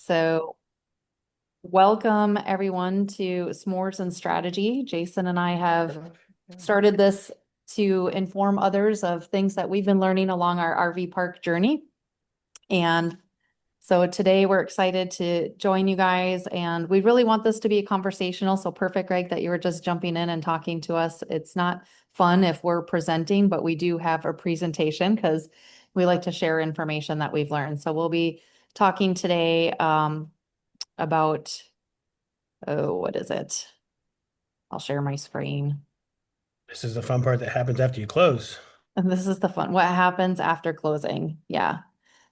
So, welcome everyone to S'mores and Strategy. Jason and I have started this to inform others of things that we've been learning along our RV park journey. And so today we're excited to join you guys, and we really want this to be conversational. So perfect, Greg, that you were just jumping in and talking to us. It's not fun if we're presenting, but we do have a presentation because we like to share information that we've learned. So we'll be talking today about, oh, what is it? I'll share my screen. This is the fun part that happens after you close. And this is the fun, what happens after closing? Yeah,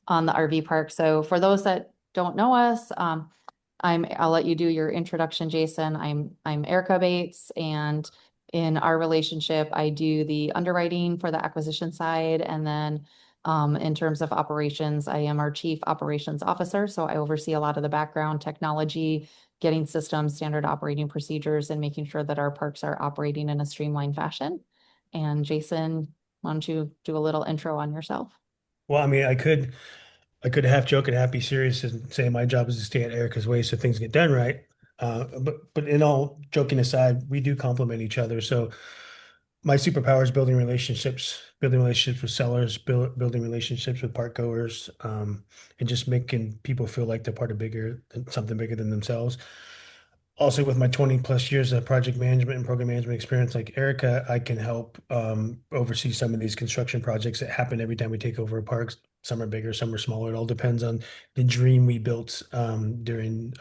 on the RV park. So for those that don't know us, I'll let you do your introduction, Jason. I'm Erika Bates, and in our relationship, I do the underwriting for the acquisition side, and then in terms of operations, I am our chief operations officer. So I oversee a lot of the background technology, getting systems, standard operating procedures, and making sure that our parks are operating in a streamlined fashion. And Jason, why don't you do a little intro on yourself? Well, I mean, I could half joke and half be serious and say my job is to stay at Erica's way so things get done right. But in all joking aside, we do complement each other. So my superpower is building relationships with sellers, building relationships with park goers, and just making people feel like they're part of something bigger than themselves. Also, with my 20 plus years of project management and program management experience, like Erica, I can help oversee some of these construction projects that happen every time we take over parks. Some are bigger, some are smaller. It all depends on the dream we built during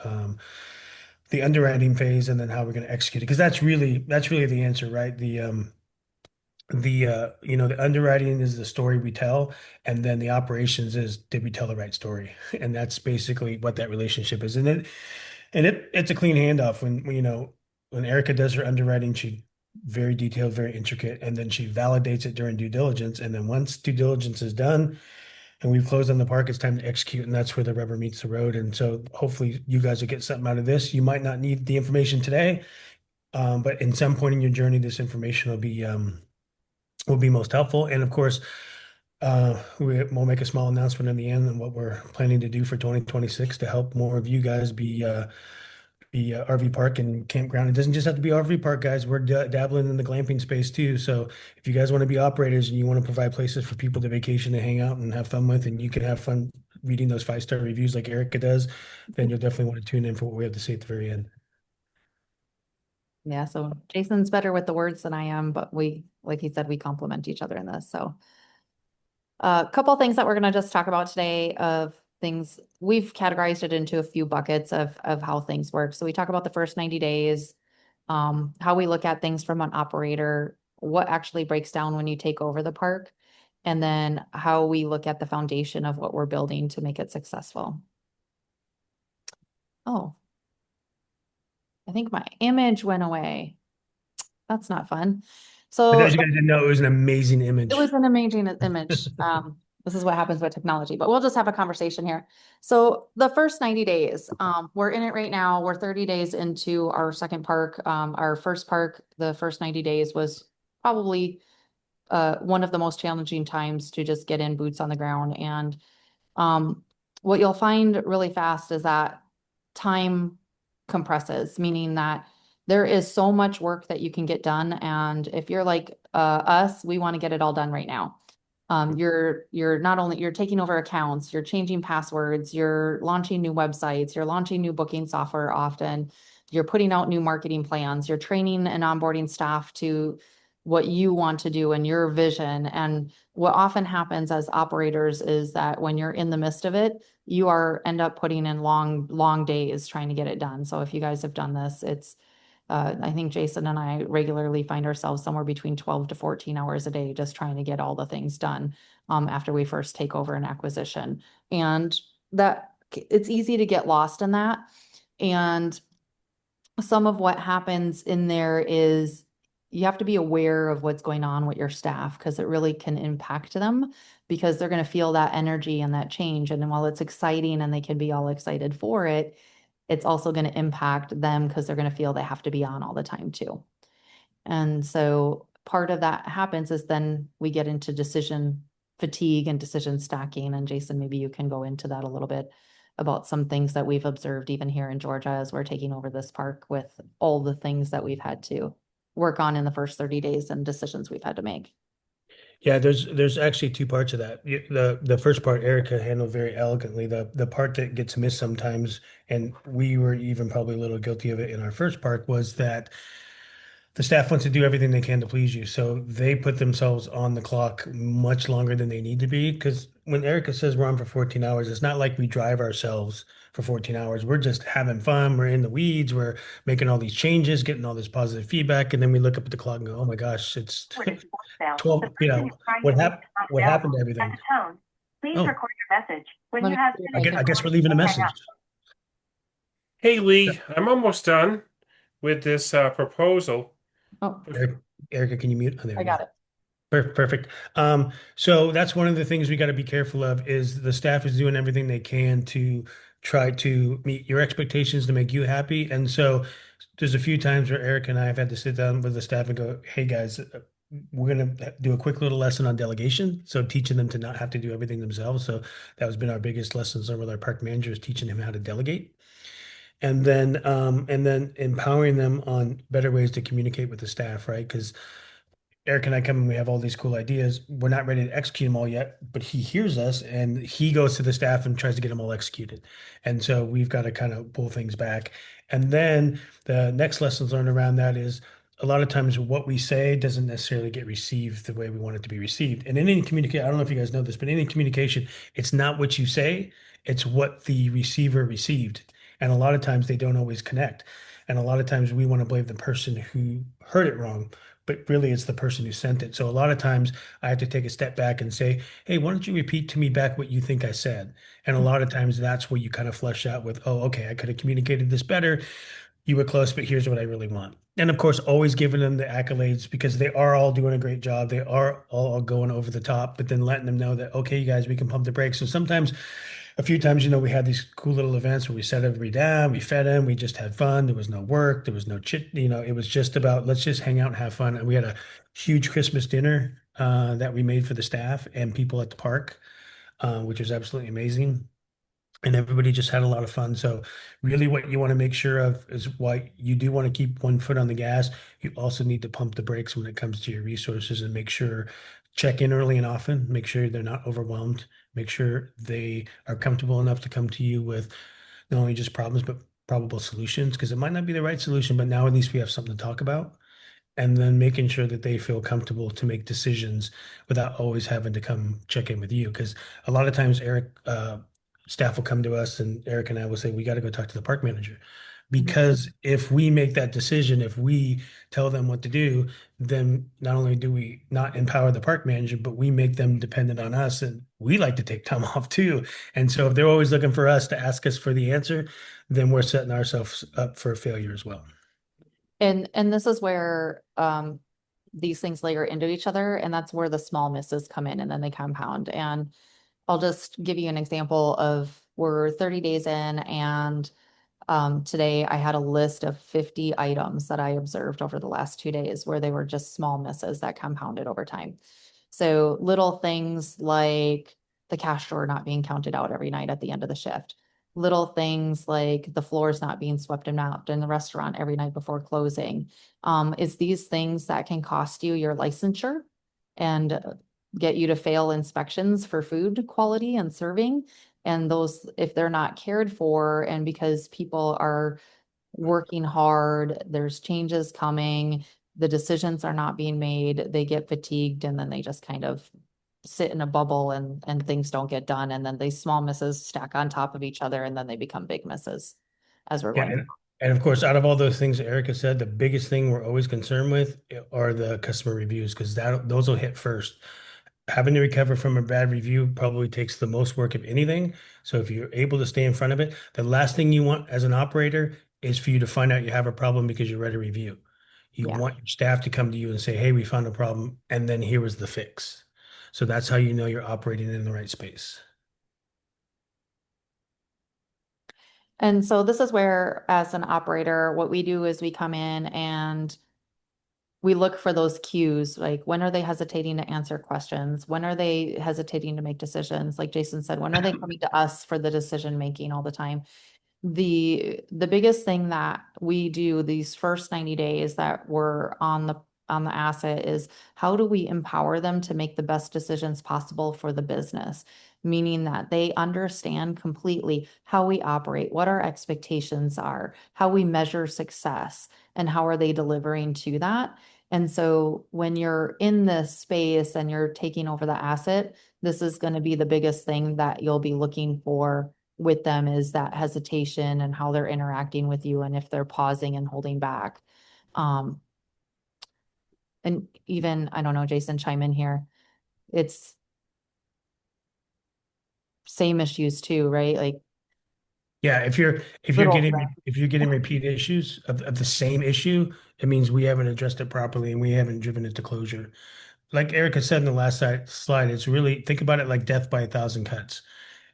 the underwriting phase, and then how we're going to execute it. Because that's really the answer, right? The underwriting is the story we tell, and then the operations is, did we tell the right story? And that's basically what that relationship is. It's a clean handoff when Erica does her underwriting, she very detailed, very intricate, and then she validates it during due diligence. And then once due diligence is done and we've closed on the park, it's time to execute, and that's where the rubber meets the road. And so hopefully you guys will get something out of this. You might not need the information today, but in some point in your journey, this information will be most helpful. And of course, we'll make a small announcement in the end on what we're planning to do for 2026 to help more of you guys be RV park and campground. It doesn't just have to be RV park, guys. We're dabbling in the glamping space too. So if you guys want to be operators and you want to provide places for people to vacation and hang out and have fun with, and you can have fun reading those 5-star reviews like Erica does, then you'll definitely want to tune in for what we have to say at the very end. Yeah, so Jason's better with the words than I am, but we, like he said, we complement each other in this. So a couple things that we're going to just talk about today of things we've categorized it into a few buckets of how things work. So we talk about the first 90 days, how we look at things from an operator, what actually breaks down when you take over the park, and then how we look at the foundation of what we're building to make it successful. Oh, I think my image went away. That's not fun. For those So of you guys that didn't know, it was an amazing it image. was an amazing image. This is what happens with technology, but we'll just have a conversation here. So the first 90 days, we're in it right now. We're 30 days into our second park. Our first park, the first 90 days was probably one of the most challenging times to just get in boots on the ground. And what you'll find really fast is that time compresses, meaning that there is so much work that you can get done. And if you're like us, we want to get it all done right now. You're not only you're taking over accounts, you're changing passwords, you're launching new websites, you're launching new booking software often, you're putting out new marketing plans, you're training and onboarding staff to what you want to do and your vision. And what often happens as operators is that when you're in the midst of it, you are end up putting in long days trying to get it done. So if you guys have done this, it's I think Jason and I regularly find ourselves somewhere between 12 to 14 hours a day just trying to get all the things done after we first take over an acquisition. And that it's easy to get lost in that. And some of what happens in there is you have to be aware of what's going on with your staff because it really can impact them because they're going to feel that energy and that change. And while it's exciting and they can be all excited for it, it's also going to impact them because they're going to feel they have to be on all the time too. And so part of that happens is then we get into decision fatigue and decision stacking. And Jason, maybe you can go into that a little bit about some things that we've observed even here in Georgia as we're taking over this park with all the things that we've had to work on in the first 30 days and decisions we've had to make. Yeah, there's actually two parts of that. The first part Erica handled very elegantly. The part that gets missed sometimes, and we were even probably a little guilty of it in our first park, was that the staff wants to do everything they can to please you. So they put themselves on the clock much longer than they need to be. Because when Erica says we're on for 14 hours, it's not like we drive ourselves for 14 hours. We're just having fun. We're in the weeds. We're making all these changes, getting all this positive feedback. And then we look up at the clock and go, oh my gosh, it's What is voicemail? The 12, person you're trying to reach is not what happened available. to At everything? the tone, please Oh, record your message. When Let you me have see if I finished can. I guess we're recording, leaving a hang message. up. Hey Lee, I'm almost done with this proposal. Oh, Erica, can you mute? Oh, there I we go. got it. Perfect. So that's one of the things we got to be careful of is the staff is doing everything they can to try to meet your expectations to make you happy. And so there's a few times where Eric and I have had to sit down with the staff and go, hey guys, we're going to do a quick little lesson on delegation. So teaching them to not have to do everything themselves. So that has been our biggest lessons with our park managers, teaching him how to delegate. And then empowering them on better ways to communicate with the staff, right? Because Eric and I come and we have all these cool ideas. We're not ready to execute them all yet, but he hears us and he goes to the staff and tries to get them all executed. And so we've got to kind of pull things back. And then the next lessons learned around that is a lot of times what we say doesn't necessarily get received the way we want it to be received. And in any communication, I don't know if you guys know this, but in any communication, it's not what you say, it's what the receiver received. And a lot of times they don't always connect. And a lot of times we want to blame the person who heard it wrong, but really it's the person who sent it. So a lot of times I have to take a step back and say, hey, why don't you repeat to me back what you think I said? And a lot of times that's where you kind of flesh out with, oh, okay, I could have communicated this better. You were close, but here's what I really want. And of course, always giving them the accolades because they are all doing a great job. They are all going over the top, but then letting them know that, okay, you guys, we can pump the brakes. So sometimes, a few times, we had these cool little events where we set everybody down, we fed them, we just had fun. There was no work, there was no chit, it was just about let's just hang out and have fun. And we had a huge Christmas dinner that we made for the staff and people at the park, which was absolutely amazing and everybody just had a lot of fun. So really what you want to make sure of is why you do want to keep one foot on the gas. You also need to pump the brakes when it comes to your resources and make sure check in early and often, make sure they're not overwhelmed, make sure they are comfortable enough to come to you with not only just problems, but probable solutions, because it might not be the right solution, but now at least we have something to talk about and then making sure that they feel comfortable to make decisions without always having to come check in with you. Because a lot of times, staff will come to us, and Eric and I will say, "We got to go talk to the park manager." Mhm. Because if we make that decision, if we tell them what to do, then not only do we not empower the park manager, but we make them dependent on us. And we like to take time off too. And so if they're always looking for us to ask us for the answer, then we're setting ourselves up for failure as well. And this is where these things layer into each other, and that's where the small misses come in and then they compound. And I'll just give you an example of we're 30 days in and today I had a list of 50 items that I observed over the last 2 days where they were just small misses that compounded over time. So little things like the cash drawer not being counted out every night at the end of the shift. Little things like the floors not being swept and mopped in the restaurant every night before closing. Is these things that can cost you your licensure and get you to fail inspections for food quality and serving. And those, if they're not cared for, and because people are working hard, there's changes coming, the decisions are not being made, they get fatigued, and then they just kind of sit in a bubble and things don't get done. And then these small misses stack on top of each other, and then they become big misses as we're Yeah, going. and of course, out of all those things that Erica said, the biggest thing we're always concerned with are the customer reviews because that those will hit first. Having to recover from a bad review probably takes the most work of anything. So if you're able to stay in front of it, the last thing you want as an operator is for you to find out you have a problem because you read a review. You Yeah. want your staff to come to you and say, "Hey, we found a problem," and then here was the fix. So that's how you know you're operating in the right space. And so this is where, as an operator, what we do is we come in and we look for those cues, like when are they hesitating to answer questions? When are they hesitating to make decisions? Like Jason said, when are they coming to us for the decision making all the time? The biggest thing that we do these first 90 days that we're on the asset is how do we empower them to make the best decisions possible for the business? Meaning that they understand completely how we operate, what our expectations are, how we measure success, and how are they delivering to that. And so when you're in this space and you're taking over the asset, this is going to be the biggest thing that you'll be looking for with them, is that hesitation and how they're interacting with you and if they're pausing and holding back. Um, and even, I don't know, Jason, chime in here. It's same issues too, right? Like Yeah, if you're little getting things. if you're getting repeat issues of the same issue, it means we haven't addressed it properly and we haven't driven it to closure. Like Erica said in the last slide, it's really think about it like death by a thousand cuts.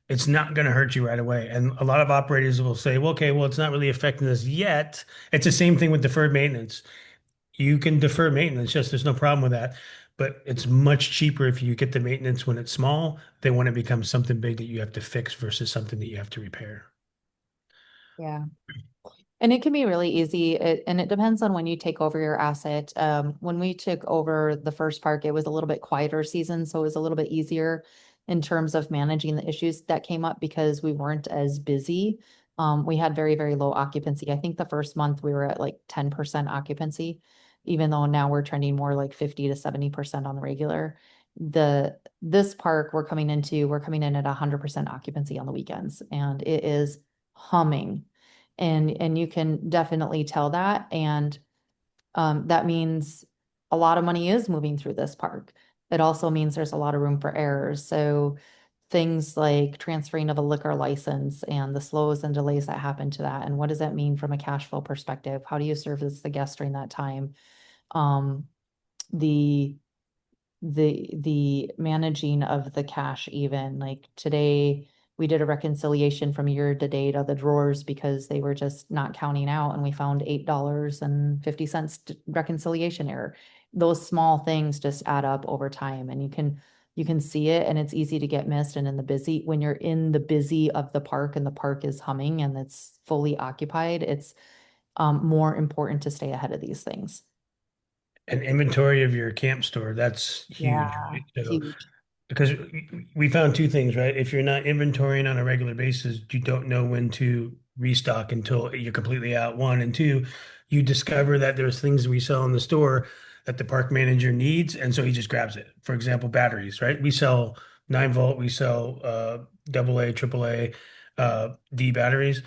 It's not going to hurt you right away. And a lot of operators will say, well, okay, well, it's not really affecting us yet. It's the same thing with deferred maintenance. You can defer maintenance, just there's no problem with that. But it's much cheaper if you get the maintenance when it's small than when it becomes something big that you have to fix versus something that you have to repair. Yeah. And it can be really easy, and it depends on when you take over your asset. When we took over the first park, it was a little bit quieter season, so it was a little bit easier in terms of managing the issues that came up because we weren't as busy. We had very, very low occupancy. I think the first month we were at like 10% occupancy, even though now we're trending more like 50 to 70% on the regular. This park we're coming in at 100% occupancy on the weekends, and it is humming. And you can definitely tell that. And that means a lot of money is moving through this park. It also means there's a lot of room for errors. So things like transferring of a liquor license and the slows and delays that happen to that. And what does that mean from a cash flow perspective? How do you service the guest during that time? Um, the the managing of the cash, even like today we did a reconciliation from year to date of the drawers because they were just not counting out, and we found $8.50 reconciliation error. Those small things just add up over time, and you can see it, and it's easy to get missed. And in the busy, when you're in the busy of the park and the park is humming and it's fully occupied, it's more important to stay ahead of these things. An inventory of your camp store, that's huge, Yeah, right? So huge. because we found two things, right? If you're not inventorying on a regular basis, you don't know when to restock until you're completely out. One, and two, you discover that there's things we sell in the store that the park manager needs, and so he just grabs it. For example, batteries, right? We sell 9 volt, we sell AA, AAA, D batteries,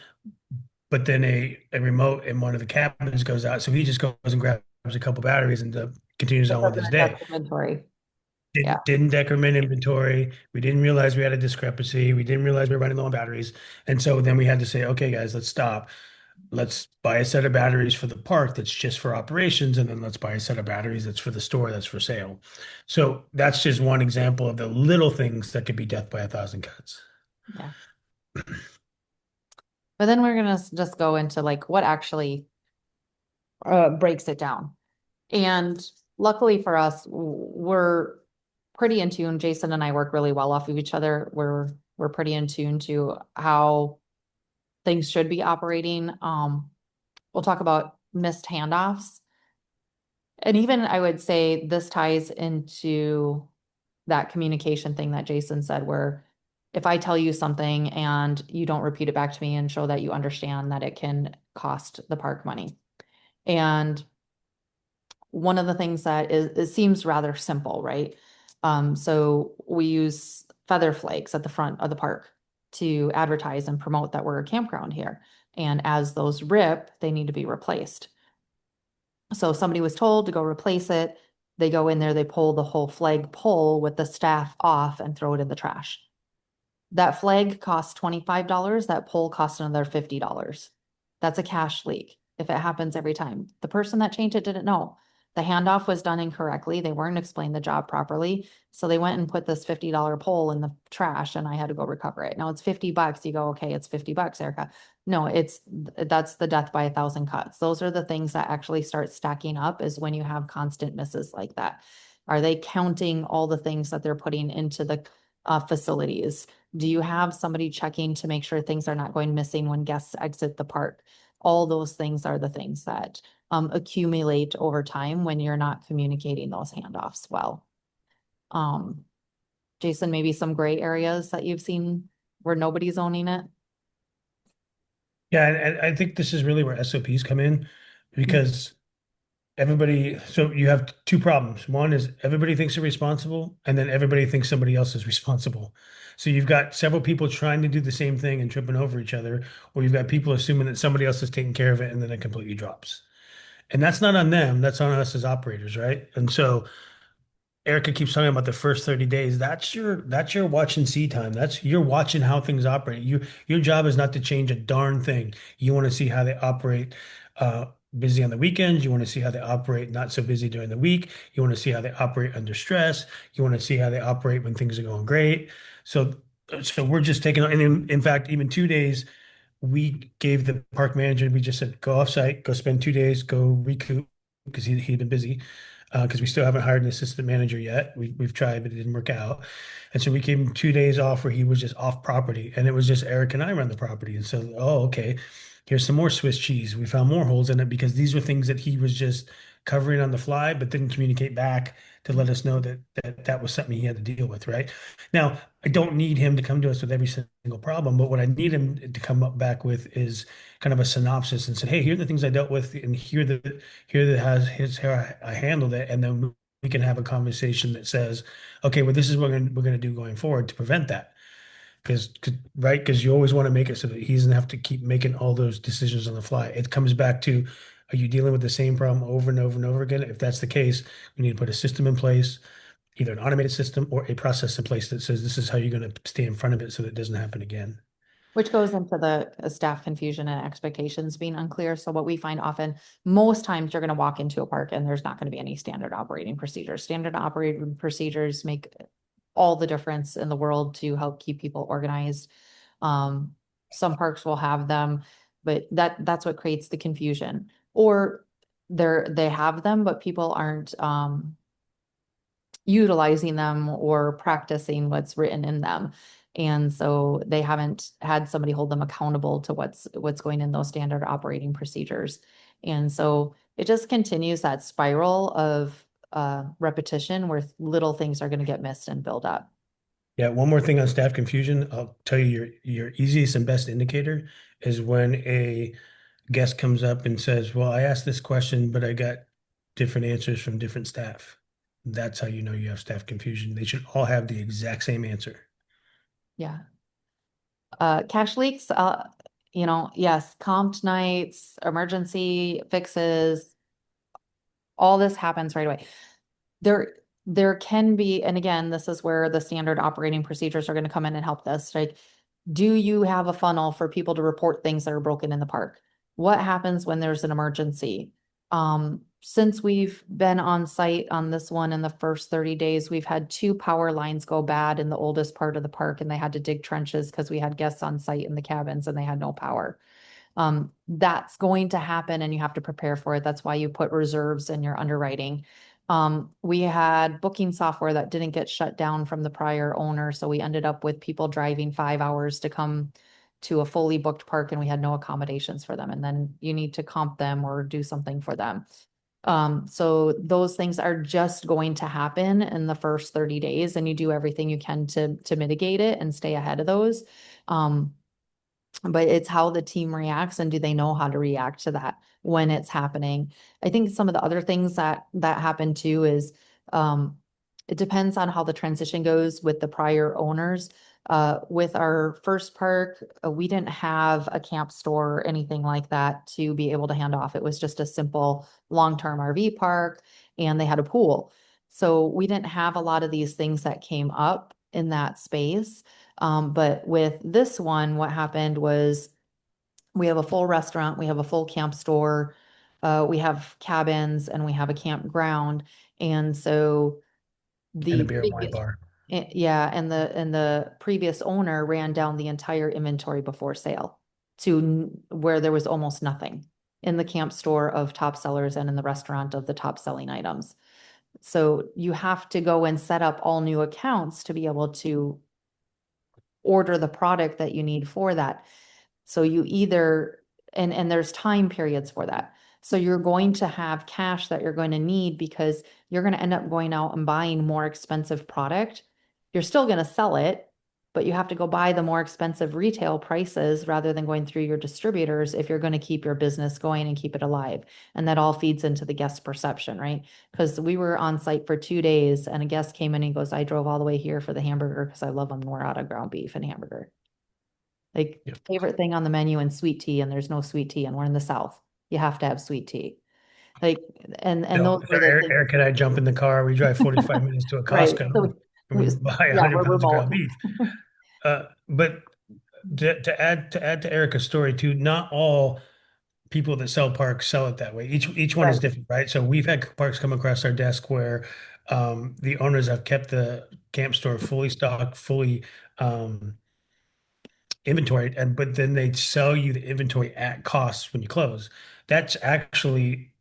but then a remote in one of the cabins goes out, so he just goes and grabs a couple batteries and continues It on with doesn't his affect day. inventory. Yeah. Didn't decrement inventory. We didn't realize we had a discrepancy. We didn't realize we were running low on batteries. And so then we had to say, okay, guys, let's stop. Let's buy a set of batteries for the park that's just for operations. And then let's buy a set of batteries that's for the store that's for sale. So that's just one example of the little things that could be death by a thousand cuts. Yeah. But then we're gonna just go into like what actually breaks it down. And luckily for us, we're pretty in tune. Jason and I work really well off of each other. We're pretty in tune to how things should be operating. We'll talk about missed handoffs. And even I would say this ties into that communication thing that Jason said, where if I tell you something and you don't repeat it back to me and show that you understand that it can cost the park money. And one of the things that it seems rather simple, right? So we use feather flags at the front of the park to advertise and promote that we're a campground here. And as those rip, they need to be replaced. So if somebody was told to go replace it, they go in there, they pull the whole flag pole with the staff off and throw it in the trash. That flag costs $25. That pole costs another $50. That's a cash leak if it happens every time. The person that changed it didn't know. The handoff was done incorrectly. They weren't explained the job properly. So they went and put this $50 pole in the trash and I had to go recover it. Now it's $50. You go, okay, it's $50, Erica. No, that's the death by 1,000 cuts. Those are the things that actually start stacking up is when you have constant misses like that. Are they counting all the things that they're putting into the facilities? Do you have somebody checking to make sure things are not going missing when guests exit the park? All those things are the things that accumulate over time when you're not communicating those handoffs well. Jason, maybe some gray areas that you've seen where nobody's owning it? Yeah, and I think this is really where SOPs come in because so you have two problems. One is everybody thinks they're responsible, and then everybody thinks somebody else is responsible. So you've got several people trying to do the same thing and tripping over each other, or you've got people assuming that somebody else is taking care of it and then it completely drops. And that's not on them, that's on us as operators, right? And so Erica keeps talking about the first 30 days. That's your watch and see time. That's you're watching how things operate. Your job is not to change a darn thing. You want to see how they operate busy on the weekends. You want to see how they operate not so busy during the week. You want to see how they operate under stress. You want to see how they operate when things are going great. So so we're just taking and in fact, even 2 days, we gave the park manager, we just said, go off site, go spend 2 days, go recoup because he'd been busy because we still haven't hired an assistant manager yet. We've tried, but it didn't work out. And so we gave him 2 days off where he was just off property. And it was just Eric and I run the property. And so, oh, okay, here's some more Swiss cheese. We found more holes in it because these were things that he was just covering on the fly, but didn't communicate back to let us know that was something he had to deal with, right? Now, I don't need him to come to us with every single problem, but what I need him to come up back with is kind of a synopsis and say, hey, here are the things I dealt with, and here that has here's how I handled it, and then we can have a conversation that says, okay, well, this is what we're gonna do going forward to prevent that. Right, because you always want to make it so that he doesn't have to keep making all those decisions on the fly. It comes back to, are you dealing with the same problem over and over and over again? If that's the case, we need to put a system in place, either an automated system or a process in place that says this is how you're going to stay in front of it so that it doesn't happen again. Which goes into the staff confusion and expectations being unclear. So what we find often, most times you're going to walk into a park and there's not going to be any standard operating procedures. Standard operating procedures make all the difference in the world to help keep people organized. Some parks will have them, but that's what creates the confusion. Or they have them, but people aren't utilizing them or practicing what's written in them. And so they haven't had somebody hold them accountable to what's going in those standard operating procedures. And so it just continues that spiral of repetition where little things are going to get missed and build up. Yeah, one more thing on staff confusion. I'll tell you your easiest and best indicator is when a guest comes up and says, well, I asked this question, but I got different answers from different staff. That's how you know you have staff confusion. They should all have the exact same answer. Yeah. Cash leaks, yes, comped nights, emergency fixes, all this happens right away. There can be, and again, this is where the standard operating procedures are going to come in and help this. Like, do you have a funnel for people to report things that are broken in the park? What happens when there's an emergency? Since we've been on site on this one in the first 30 days, we've had 2 power lines go bad in the oldest part of the park, and they had to dig trenches because we had guests on site in the cabins and they had no power. That's going to happen and you have to prepare for it. That's why you put reserves in your underwriting. We had booking software that didn't get shut down from the prior owner. So we ended up with people driving 5 hours to come to a fully booked park and we had no accommodations for them. And then you need to comp them or do something for them. So those things are just going to happen in the first 30 days and you do everything you can to mitigate it and stay ahead of those. But it's how the team reacts and do they know how to react to that when it's happening. I think some of the other things that happen too is it depends on how the transition goes with the prior owners. With our first park, we didn't have a camp store or anything like that to be able to hand off. It was just a simple long-term RV park and they had a pool. So we didn't have a lot of these things that came up in that space. But with this one, what happened was we have a full restaurant, we have a full camp store. we have cabins and we have a campground. And so And the a beer and wine previous, bar. yeah, and the previous owner ran down the entire inventory before sale to where there was almost nothing in the camp store of top sellers and in the restaurant of the top selling items. So you have to go and set up all new accounts to be able to order the product that you need for that. So you either, and there's time periods for that. So you're going to have cash that you're going to need because you're going to end up going out and buying more expensive product. You're still going to sell it, but you have to go buy the more expensive retail prices rather than going through your distributors if you're going to keep your business going and keep it alive. And that all feeds into the guest perception, right? Because we were on site for 2 days and a guest came in and he goes, I drove all the way here for the hamburger because I love them. We're out of ground beef and hamburger. Like Yep. favorite thing on the menu and sweet tea, and there's no sweet tea, and we're in the South. You have to have sweet tea. Like, and So, those were the things, Eric and I jump in the car. We drive 45 minutes to a right? Costco So and we buy yeah, 100 we're pounds of remote. ground beef. But to add to Erica's story too, not all people that sell parks sell it that way. Each one is Right. different, right? So we've had parks come across our desk where the owners have kept the camp store fully stocked, fully inventory, and but then they sell you the inventory at cost when you close. That's actually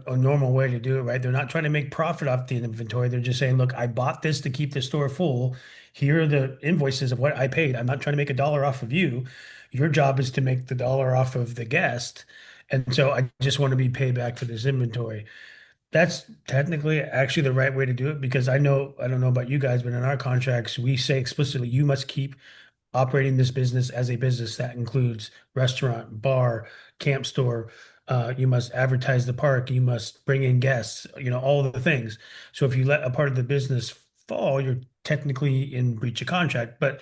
a normal way to do it, right? They're not trying to make profit off the inventory. They're just saying, look, I bought this to keep the store full. Here are the invoices of what I paid. I'm not trying to make a dollar off of you. Your job is to make the dollar off of the guest. And so I just want to be paid back for this inventory. That's technically actually the right way to do it because I don't know about you guys, but in our contracts, we say explicitly you must keep operating this business as a business that includes restaurant, bar, camp store. You must advertise the park. You must bring in guests, all the things. So if you let a part of the business fall, you're technically in breach of contract. But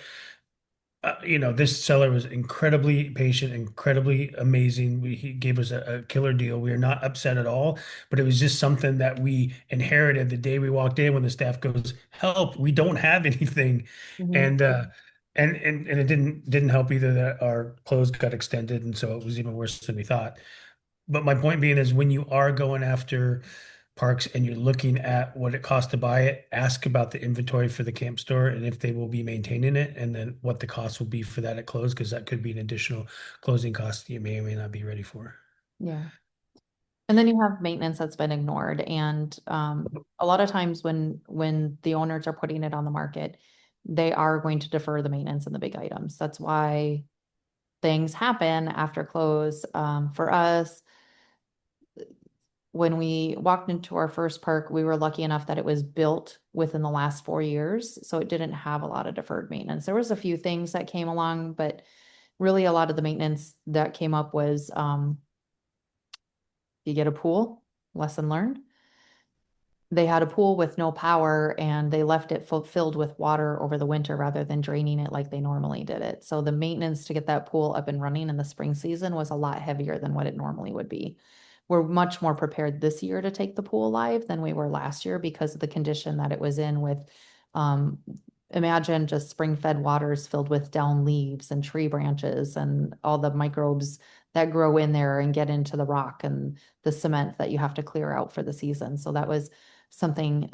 this seller was incredibly patient, incredibly amazing. He gave us a killer deal. We are not upset at all, but it was just something that we inherited the day we walked in when the staff goes, help, we don't have anything. Mhm. And it didn't help either that our clothes got extended, and so it was even worse than we thought. But my point being is when you are going after parks and you're looking at what it costs to buy it, ask about the inventory for the camp store and if they will be maintaining it, and then what the cost will be for that at close, because that could be an additional closing cost that you may or may not be ready for. Yeah. And then you have maintenance that's been ignored. And a lot of times when the owners are putting it on the market, they are going to defer the maintenance and the big items. That's why things happen after close. For us, when we walked into our first park, we were lucky enough that it was built within the last 4 years. So it didn't have a lot of deferred maintenance. There was a few things that came along, but really a lot of the maintenance that came up was you get a pool, lesson learned. They had a pool with no power and they left it filled with water over the winter rather than draining it like they normally did it. So the maintenance to get that pool up and running in the spring season was a lot heavier than what it normally would be. We're much more prepared this year to take the pool live than we were last year because of the condition that it was in with, um, imagine just spring-fed waters filled with down leaves and tree branches and all the microbes that grow in there and get into the rock and the cement that you have to clear out for the season. So that was something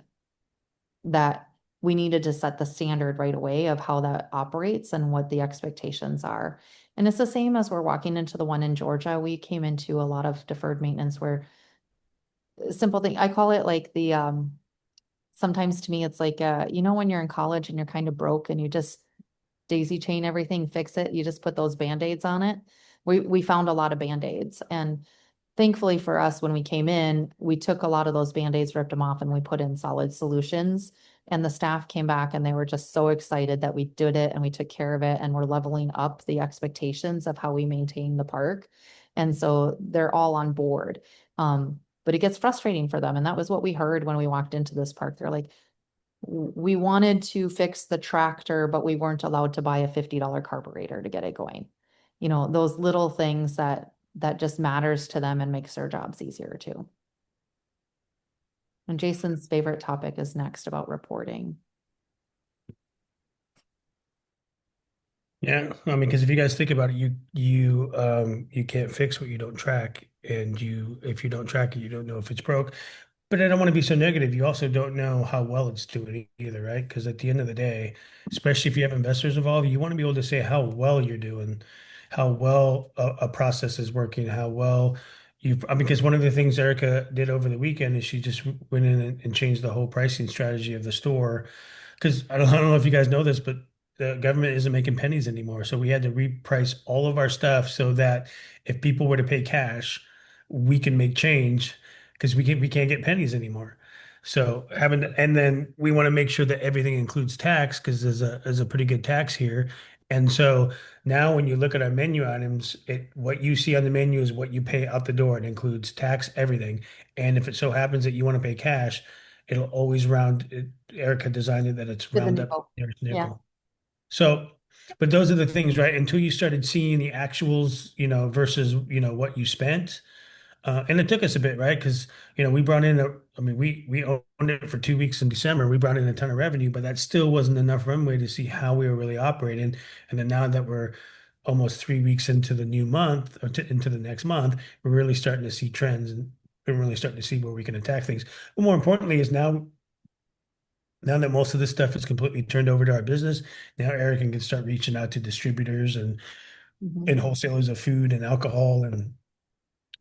that we needed to set the standard right away of how that operates and what the expectations are. And it's the same as we're walking into the one in Georgia. We came into a lot of deferred maintenance where simple thing, I call it like the sometimes to me it's like when you're in college and you're kind of broke and you just daisy chain everything, fix it, you just put those band-aids on it. We found a lot of band-aids, and thankfully for us, when we came in, we took a lot of those band-aids, ripped them off, and we put in solid solutions. And the staff came back and they were just so excited that we did it and we took care of it and we're leveling up the expectations of how we maintain the park. And so they're all on board. But it gets frustrating for them. And that was what we heard when we walked into this park. They're like, we wanted to fix the tractor, but we weren't allowed to buy a $50 carburetor to get it going. Those little things that just matters to them and makes their jobs easier too. And Jason's favorite topic is next about reporting. Yeah, I mean, because if you guys think about it, you can't fix what you don't track, and if you don't track it, you don't know if it's broke. But I don't want to be so negative. You also don't know how well it's doing either, right? Because at the end of the day, especially if you have investors involved, you want to be able to say how well you're doing, how well a process is working, how well I mean, because one of the things Erica did over the weekend is she just went in and changed the whole pricing strategy of the store. Because I don't know if you guys know this, but the government isn't making pennies anymore. So we had to reprice all of our stuff so that if people were to pay cash, we can make change because we can't get pennies anymore. So and then we want to make sure that everything includes tax because there's a pretty good tax here. And so now when you look at our menu items, what you see on the menu is what you pay out the door. It includes tax, everything. And if it so happens that you want to pay cash, it'll always Erica designed it that it's To the round up nickel. nearest Yeah. nickel. So, but those are the things, right? Until you started seeing the actuals, versus, what you spent. And it took us a bit, right? Because, we brought in I mean, we owned it for 2 weeks in December. We brought in a ton of revenue, but that still wasn't enough runway to see how we were really operating. And then now that we're almost 3 weeks into the new month or into the next month, we're really starting to see trends and we're really starting to see where we can attack things. But more importantly is now that most of this stuff is completely turned over to our business, now Eric can start reaching out to distributors Mhm. and wholesalers of food and alcohol and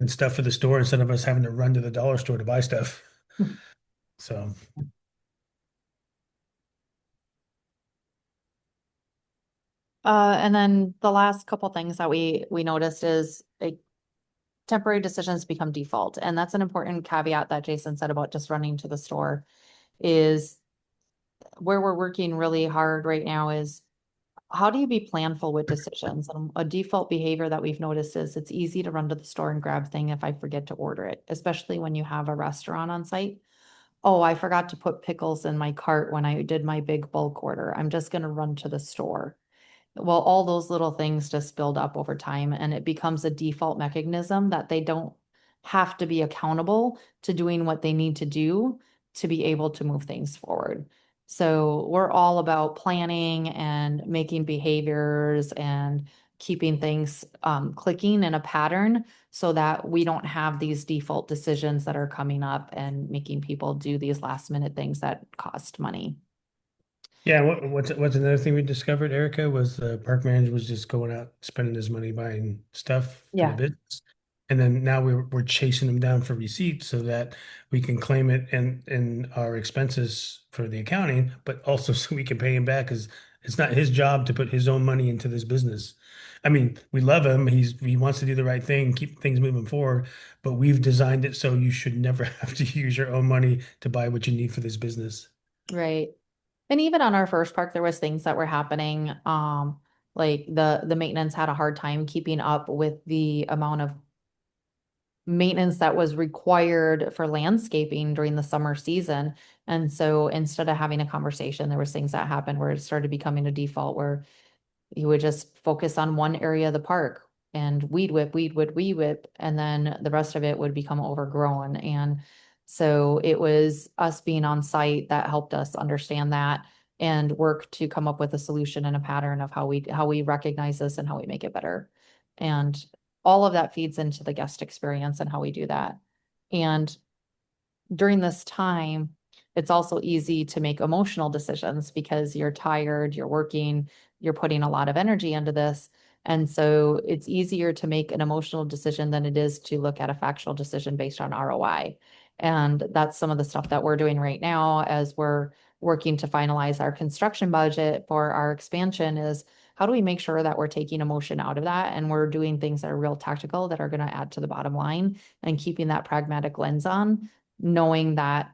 stuff for the store instead of us having to run to the dollar store to buy stuff. So And then the last couple things that we noticed is temporary decisions become default. And that's an important caveat that Jason said about just running to the store is where we're working really hard right now is how do you be planful with decisions? A default behavior that we've noticed is it's easy to run to the store and grab thing if I forget to order it, especially when you have a restaurant on site. Oh, I forgot to put pickles in my cart when I did my big bulk order. I'm just going to run to the store. Well, all those little things just build up over time and it becomes a default mechanism that they don't have to be accountable to doing what they need to do to be able to move things forward. So we're all about planning and making behaviors and keeping things clicking in a pattern so that we don't have these default decisions that are coming up and making people do these last minute things that cost money. yeah, what's another thing we discovered, Erica, was the park manager was just going out spending his money buying stuff for the Yeah. business. And then now we're chasing him down for receipts so that we can claim it in our expenses for the accounting, but also so we can pay him back because it's not his job to put his own money into this business. I mean, we love him. He wants to do the right thing, keep things moving forward, but we've designed it so you should never have to use your own money to buy what you need for this business. Right. And even on our first park, there was things that were happening. Like the maintenance had a hard time keeping up with the amount of maintenance that was required for landscaping during the summer season. And so instead of having a conversation, there was things that happened where it started becoming a default where you would just focus on one area of the park and weed whip, and then the rest of it would become overgrown. And so it was us being on site that helped us understand that and work to come up with a solution and a pattern of how we recognize this and how we make it better. And all of that feeds into the guest experience and how we do that. And during this time, it's also easy to make emotional decisions because you're tired, you're working, you're putting a lot of energy into this. And so it's easier to make an emotional decision than it is to look at a factual decision based on ROI. And that's some of the stuff that we're doing right now as we're working to finalize our construction budget for our expansion is how do we make sure that we're taking emotion out of that and we're doing things that are real tactical that are going to add to the bottom line and keeping that pragmatic lens on knowing that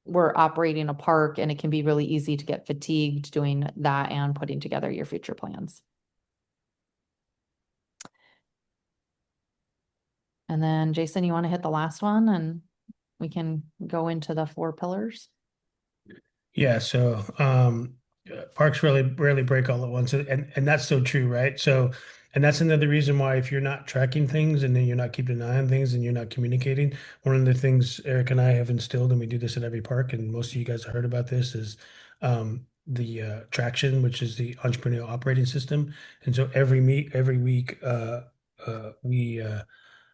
we're operating a park and it can be really easy to get fatigued doing that and putting together your future plans. And then Jason, you want to hit the last one and we can go into the 4 pillars? Yeah, so parks really rarely break all at once, and that's so true, right? So, and that's another reason why if you're not tracking things and then you're not keeping an eye on things and you're not communicating, one of the things Eric and I have instilled, and we do this at every park, and most of you guys have heard about this, is Traction, which is the entrepreneurial operating system. And so every week we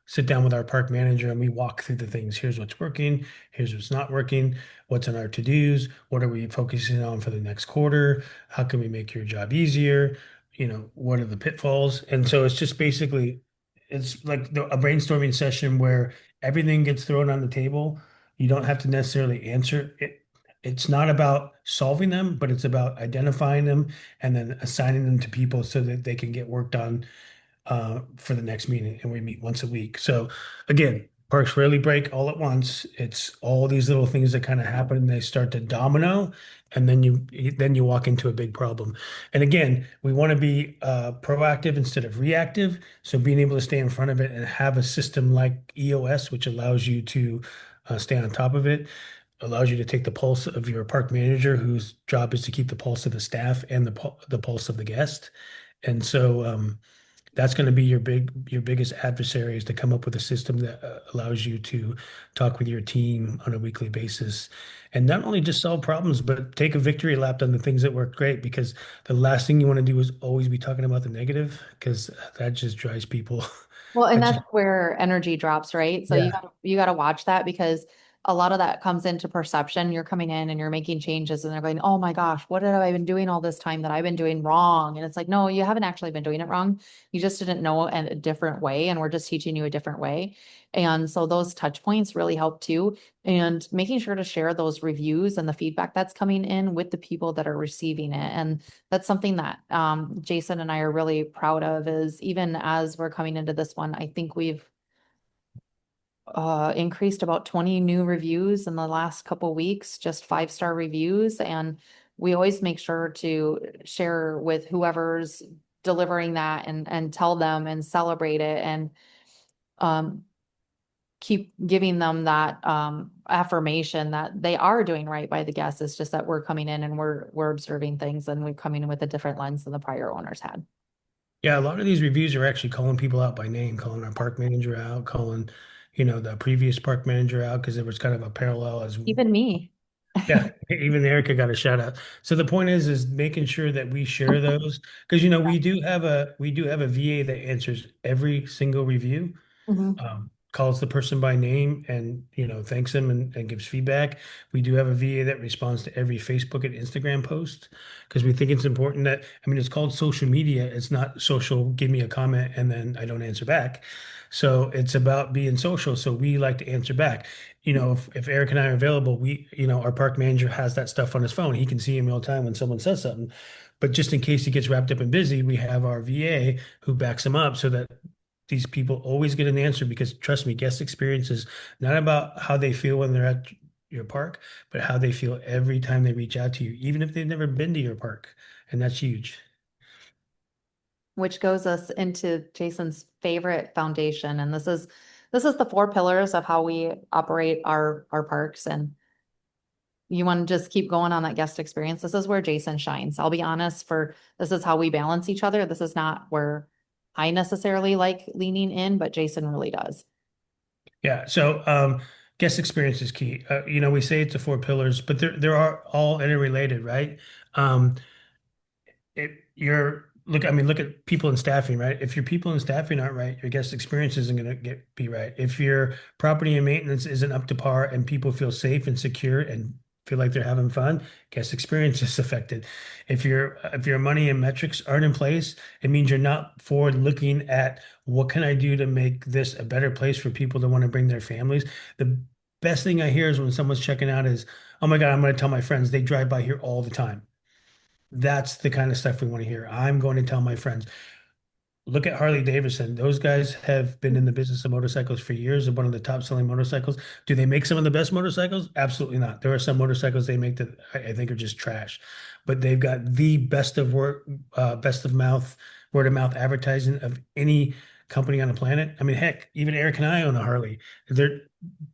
sit down with our park manager and we walk through the things. Here's what's working, here's what's not working, what's on our to-dos, what are we focusing on for the next quarter, how can we make your job easier, what are the pitfalls? And so it's just basically it's like a brainstorming session where everything gets thrown on the table. You don't have to necessarily answer it. It's not about solving them, but it's about identifying them and then assigning them to people so that they can get work done for the next meeting, and we meet once a week. So again, parks rarely break all at once. It's all these little things that kind of happen, and they start to domino, and then you walk into a big problem. And again, we want to be proactive instead of reactive. So being able to stay in front of it and have a system like EOS, which allows you to stay on top of it. Allows you to take the pulse of your park manager, whose job is to keep the pulse of the staff and the pulse of the guest. And so that's going to be your biggest adversary is to come up with a system that allows you to talk with your team on a weekly basis and not only just solve problems, but take a victory lap on the things that work great. Because the last thing you want to do is always be talking about the negative, because that just drives people. Well, I and just that's where energy drops, right? So Yeah. you gotta watch that because a lot of that comes into perception. You're coming in and you're making changes and they're going, oh my gosh, what have I been doing all this time that I've been doing wrong? And it's like, no, you haven't actually been doing it wrong. You just didn't know in a different way, and we're just teaching you a different way. And so those touch points really help too. And making sure to share those reviews and the feedback that's coming in with the people that are receiving it. And that's something that Jason and I are really proud of, is even as we're coming into this one, I think we've increased about 20 new reviews in the last couple weeks, just 5-star reviews. And we always make sure to share with whoever's delivering that and tell them and celebrate it and um, keep giving them that affirmation that they are doing right by the guests. It's just that we're coming in and we're observing things and we're coming in with a different lens than the prior owners had. Yeah, a lot of these reviews are actually calling people out by name, calling our park manager out, calling, the previous park manager out because there was kind of a parallel as Even me. yeah, even Erica got a shout out. So the point is making sure that we share those because we do have a VA that answers every single review, Mhm. calls the person by name and thanks them and gives feedback. We do have a VA that responds to every Facebook and Instagram post because we think it's important that it's called social media. It's not social, give me a comment and then I don't answer back. So it's about being social. So we like to answer back. If Eric and I are available, our park manager has that stuff on his phone. He can see in real time when someone says something. But just in case he gets wrapped up and busy, we have our VA who backs him up so that these people always get an answer. Because trust me, guest experience is not about how they feel when they're at your park, but how they feel every time they reach out to you, even if they've never been to your park. And that's huge. Which goes us into Jason's favorite foundation. And this is the 4 pillars of how we operate our parks. And you want to just keep going on that guest experience. This is where Jason shines. I'll be honest, this is how we balance each other. This is not where I necessarily like leaning in, but Jason really does. Yeah. So guest experience is key. We say it's the 4 pillars, but there are all interrelated, right? Um, look at people in staffing, right? If your people in staffing aren't right, your guest experience isn't going to be right. If your property and maintenance isn't up to par and people feel safe and secure and feel like they're having fun, guest experience is affected. If your money and metrics aren't in place, it means you're not forward looking at what can I do to make this a better place for people to want to bring their families. The best thing I hear is when someone's checking out is, oh my God, I'm going to tell my friends they drive by here all the time. That's the kind of stuff we want to hear. I'm going to tell my friends. Look at Harley Davidson. Those guys have been in the business of motorcycles for years. They're one of the top selling motorcycles. Do they make some of the best motorcycles? Absolutely not. There are some motorcycles they make that I think are just trash, but they've got the best of mouth, word of mouth advertising of any company on the planet. Heck, even Eric and I own a Harley.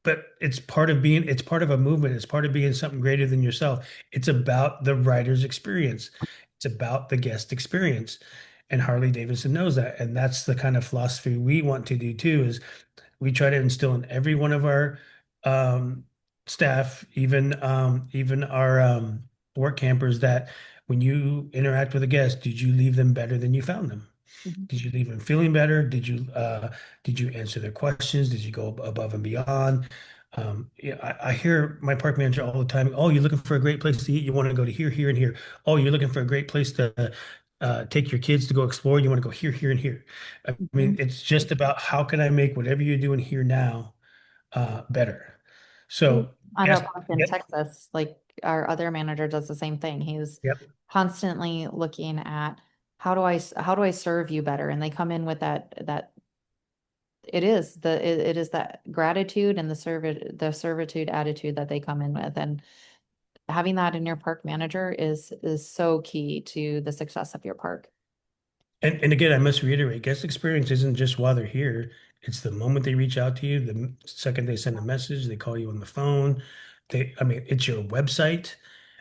But it's part of a movement. It's part of being something greater than yourself. It's about the rider's experience. It's about the guest experience. And Harley Davidson knows that. And that's the kind of philosophy we want to do too, is we try to instill in every one of our um, staff, even our work campers that when you interact with a guest, did you leave them better than you found them? Mhm. Did you leave them feeling better? Did you answer their questions? Did you go above and beyond? Yeah, I hear my park manager all the time. Oh, you're looking for a great place to eat. You want to go to here, here, and here. Oh, you're looking for a great place to take your kids to go explore. You want to go here, here, and here. I mean, Mhm. it's just about how can I make whatever you're doing here now better. So, At our yes, park in Texas, like our other manager does the same thing. He's yep. constantly looking at how do I serve you better? And they come in with that it is that gratitude and the servitude attitude that they come in with. And having that in your park manager is so key to the success of your park. And again, I must reiterate, guest experience isn't just while they're here. It's the moment they reach out to you, the second they send a message, they call you on the phone. I mean, it's your website.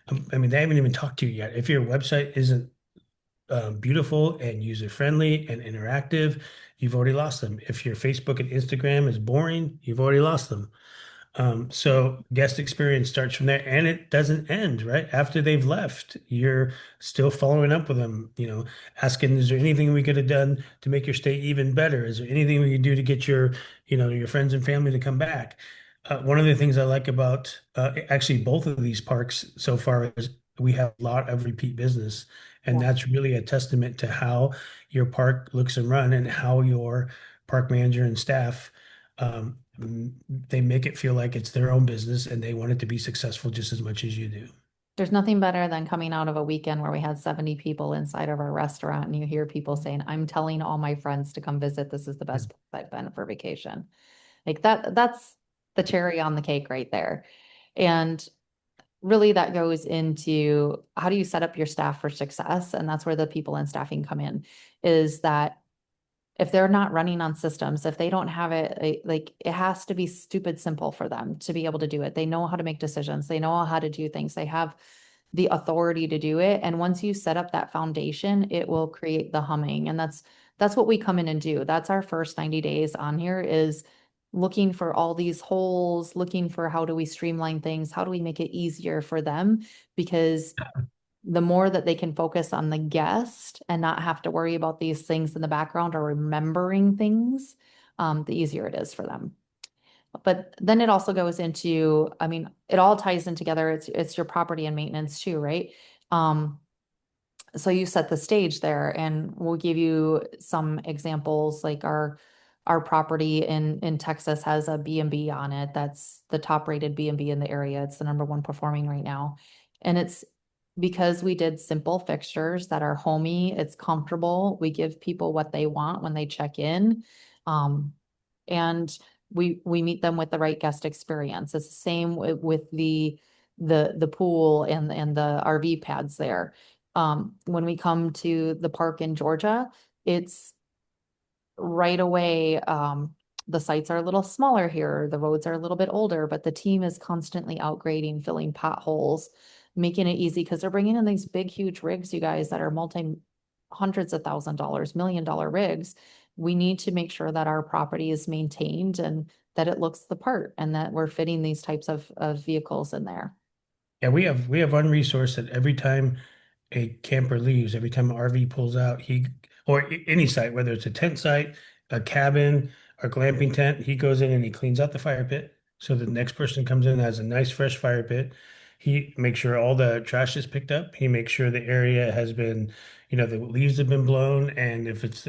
I mean, they haven't even talked to you yet. If your website isn't beautiful and user friendly and interactive, you've already lost them. If your Facebook and Instagram is boring, you've already lost them. So guest experience starts from there and it doesn't end, right? After they've left, you're still following up with them, asking, is there anything we could have done to make your stay even better? Is there anything we could do to get your friends and family to come back? One of the things I like about actually both of these parks so far is we have a lot of repeat business. And Yeah. that's really a testament to how your park looks and run and how your park manager and staff um, they make it feel like it's their own business and they want it to be successful just as much as you do. There's nothing better than coming out of a weekend where we had 70 people inside of our restaurant and you hear people saying, I'm telling all my friends to come visit. This is the best place I've been for vacation. Like that's the cherry on the cake right there. And really that goes into how do you set up your staff for success? And that's where the people and staffing come in, is that if they're not running on systems, if they don't have it, like it has to be stupid simple for them to be able to do it. They know how to make decisions. They know how to do things. They have the authority to do it. And once you set up that foundation, it will create the humming. And that's what we come in and do. That's our first 90 days on here, is looking for all these holes, looking for how do we streamline things? How do we make it easier for them? Because the more that they can focus on the guest and not have to worry about these things in the background or remembering things, the easier it is for them. But then it also goes into, I mean, it all ties in together. It's your property and maintenance too, right? Um, so you set the stage there, and we'll give you some examples. Like our property in Texas has a B&B on it. That's the top rated B&B in the area. It's the number one performing right now. And it's because we did simple fixtures that are homey, it's comfortable. We give people what they want when they check in. And we meet them with the right guest experience. It's the same with the pool and the RV pads there. When we come to the park in Georgia, it's right away. The sites are a little smaller here. The roads are a little bit older, but the team is constantly outgrading, filling potholes, making it easy because they're bringing in these big, huge rigs, you guys, that are multi hundreds of $1,000s, $1 million rigs. We need to make sure that our property is maintained and that it looks the part and that we're fitting these types of vehicles in there. Yeah, we have one resource that every time a camper leaves, every time an RV pulls out, any site, whether it's a tent site, a cabin, or glamping tent, he goes in and he cleans out the fire pit. So the next person comes in and has a nice fresh fire pit. He makes sure all the trash is picked up. He makes sure the area has been, the leaves have been blown, and if it's,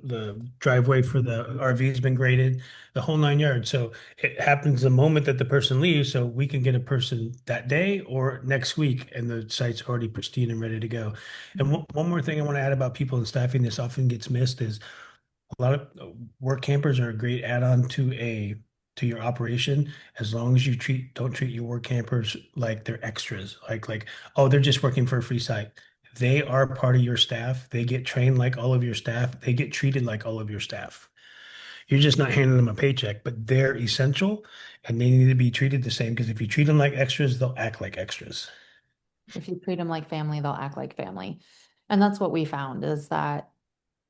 the driveway for the RV has been graded, the whole 9 yards. So it happens the moment that the person leaves, so we can get a person that day or next week, and the site's already pristine and ready to go. And one more thing I want to add about people and staffing, this often gets missed, is a lot of work campers are a great add-on to your operation, as long as you don't treat your work campers like they're extras, like oh, they're just working for a free site. They are part of your staff. They get trained like all of your staff. They get treated like all of your staff. You're just not handing them a paycheck, but they're essential and they need to be treated the same, because if you treat them like extras, they'll act like extras. If you treat them like family, they'll act like family. And that's what we found, is that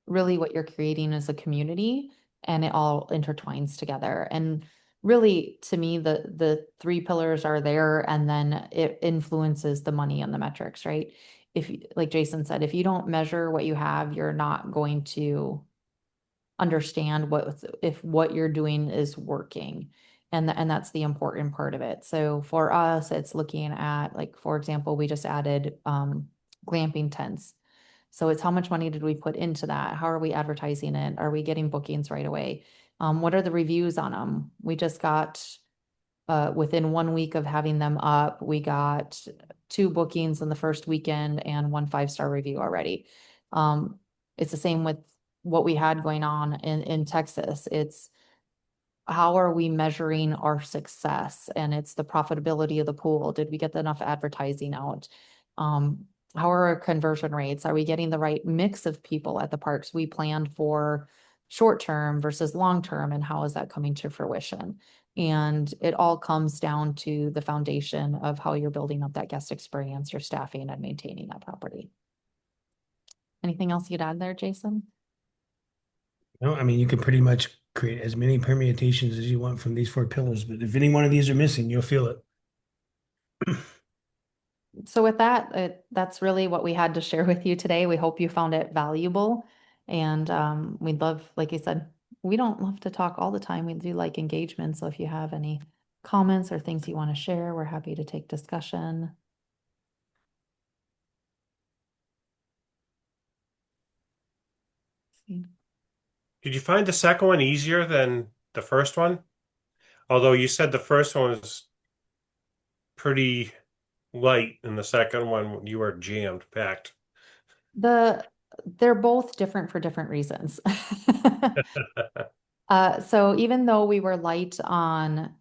really what you're creating is a community and it all intertwines together. And really, to me, the three pillars are there, and then it influences the money and the metrics, right? If, like Jason said, if you don't measure what you have, you're not going to understand if what you're doing is working. And that's the important part of it. So for us, it's looking at, like, for example, we just added glamping tents. So it's how much money did we put into that? How are we advertising it? Are we getting bookings right away? What are the reviews on them? We just got within 1 week of having them up, we got 2 bookings in the first weekend and 1 5-star review already. It's the same with what we had going on in Texas. It's how are we measuring our success? And it's the profitability of the pool. Did we get enough advertising out? How are our conversion rates? Are we getting the right mix of people at the parks we planned for short term versus long term? And how is that coming to fruition? And it all comes down to the foundation of how you're building up that guest experience, your staffing, and maintaining that property. Anything else you'd add there, Jason? No, I mean, you can pretty much create as many permutations as you want from these four pillars, but if any one of these are missing, you'll feel it. So with that, that's really what we had to share with you today. We hope you found it valuable. And we'd love, like I said, we don't love to talk all the time. We do like engagement. So if you have any comments or things you want to share, we're happy to take discussion. Did you find the second one easier than the first one? Although you said the first one was pretty light, and the second one you were jammed packed. They're both different for different reasons. So even though we were light on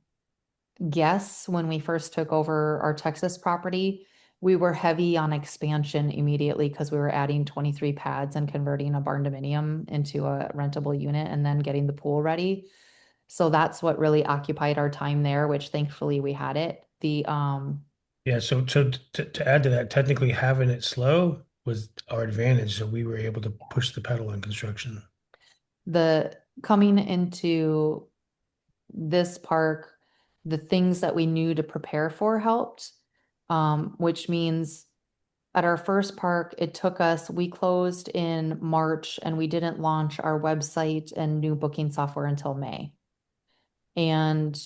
guests when we first took over our Texas property, we were heavy on expansion immediately because we were adding 23 pads and converting a barn dominium into a rentable unit and then getting the pool ready. So that's what really occupied our time there, which thankfully we had it. Yeah, so to add to that, technically having it slow was our advantage, so we were able to push the pedal on construction. The coming into this park, the things that we knew to prepare for helped, which means at our first park, it took us, we closed in March and we didn't launch our website and new booking software until May. And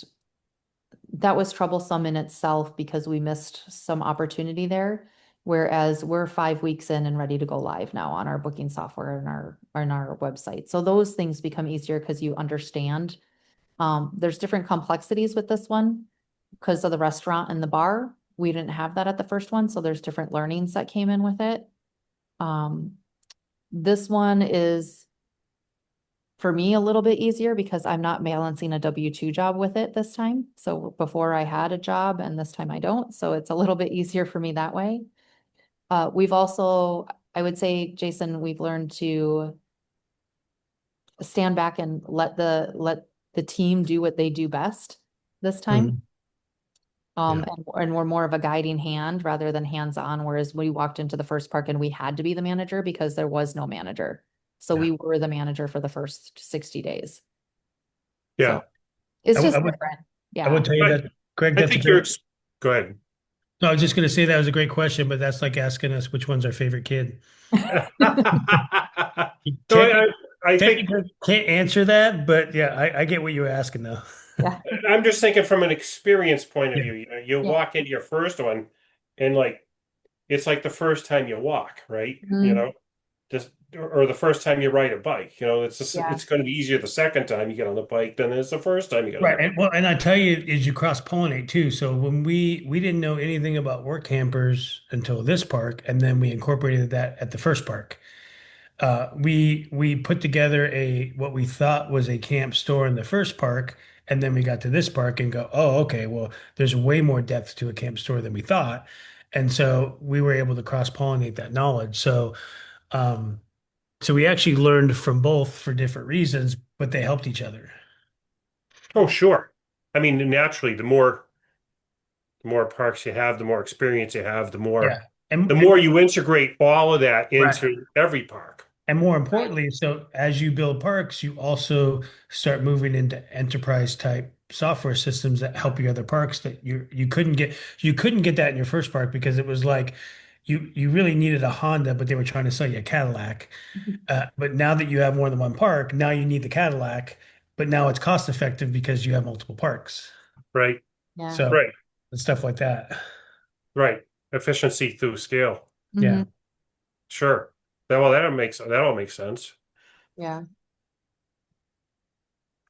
that was troublesome in itself because we missed some opportunity there. Whereas we're 5 weeks in and ready to go live now on our booking software and our website. So those things become easier because you understand. There's different complexities with this one because of the restaurant and the bar. We didn't have that at the first one, so there's different learnings that came in with it. This one is, for me, a little bit easier because I'm not balancing a W-2 job with it this time. So before I had a job and this time I don't. So it's a little bit easier for me that way. We've also, I would say, Jason, we've learned to stand back and let the team do what they do best this time. Mhm. And we're more of a guiding hand rather than hands-on, whereas we walked into the first park and we had to be the manager because there was no manager. So Yeah. we were the manager for the first 60 days. Yeah. So it's I, just I would different. I Yeah. would tell you But that, Greg, I that's a think you're. great. Go ahead. No, I was just going to say that was a great question, but that's like asking us which one's our favorite kid. You No, I think technically can't answer that, but yeah, I get what you were asking though. Yeah. I'm just thinking from an experience point of Yeah. view. You Yeah. walk into your first one, and like it's like the first time you walk, right? Mhm. Just or the first time you ride a bike. Yeah. It's going to be easier the second time you get on the bike than it is the first time you get on the Right. bike. And I tell you, is you cross pollinate too. So when we didn't know anything about work campers until this park, and then we incorporated that at the first park. We put together a what we thought was a camp store in the first park, and then we got to this park and go, oh, okay, well, there's way more depth to a camp store than we thought. And so we were able to cross-pollinate that knowledge. Um, so we actually learned from both for different reasons, but they helped each other. Oh, sure. I mean, naturally, the more parks you have, the more experience you have, the more Yeah. the And more you integrate all of that right. into every park. And more importantly, so as you build parks, you also start moving into enterprise type software systems that help your other parks that you couldn't get that in your first park because it was like you really needed a Honda, but they were trying to sell you a Cadillac. But now that you have more than one park, now you need the Cadillac, but now it's cost effective because you have multiple parks. Right. Yeah. So Right. stuff like that. Right. Efficiency through scale. Yeah. Mhm. Sure. That all makes sense. Yeah.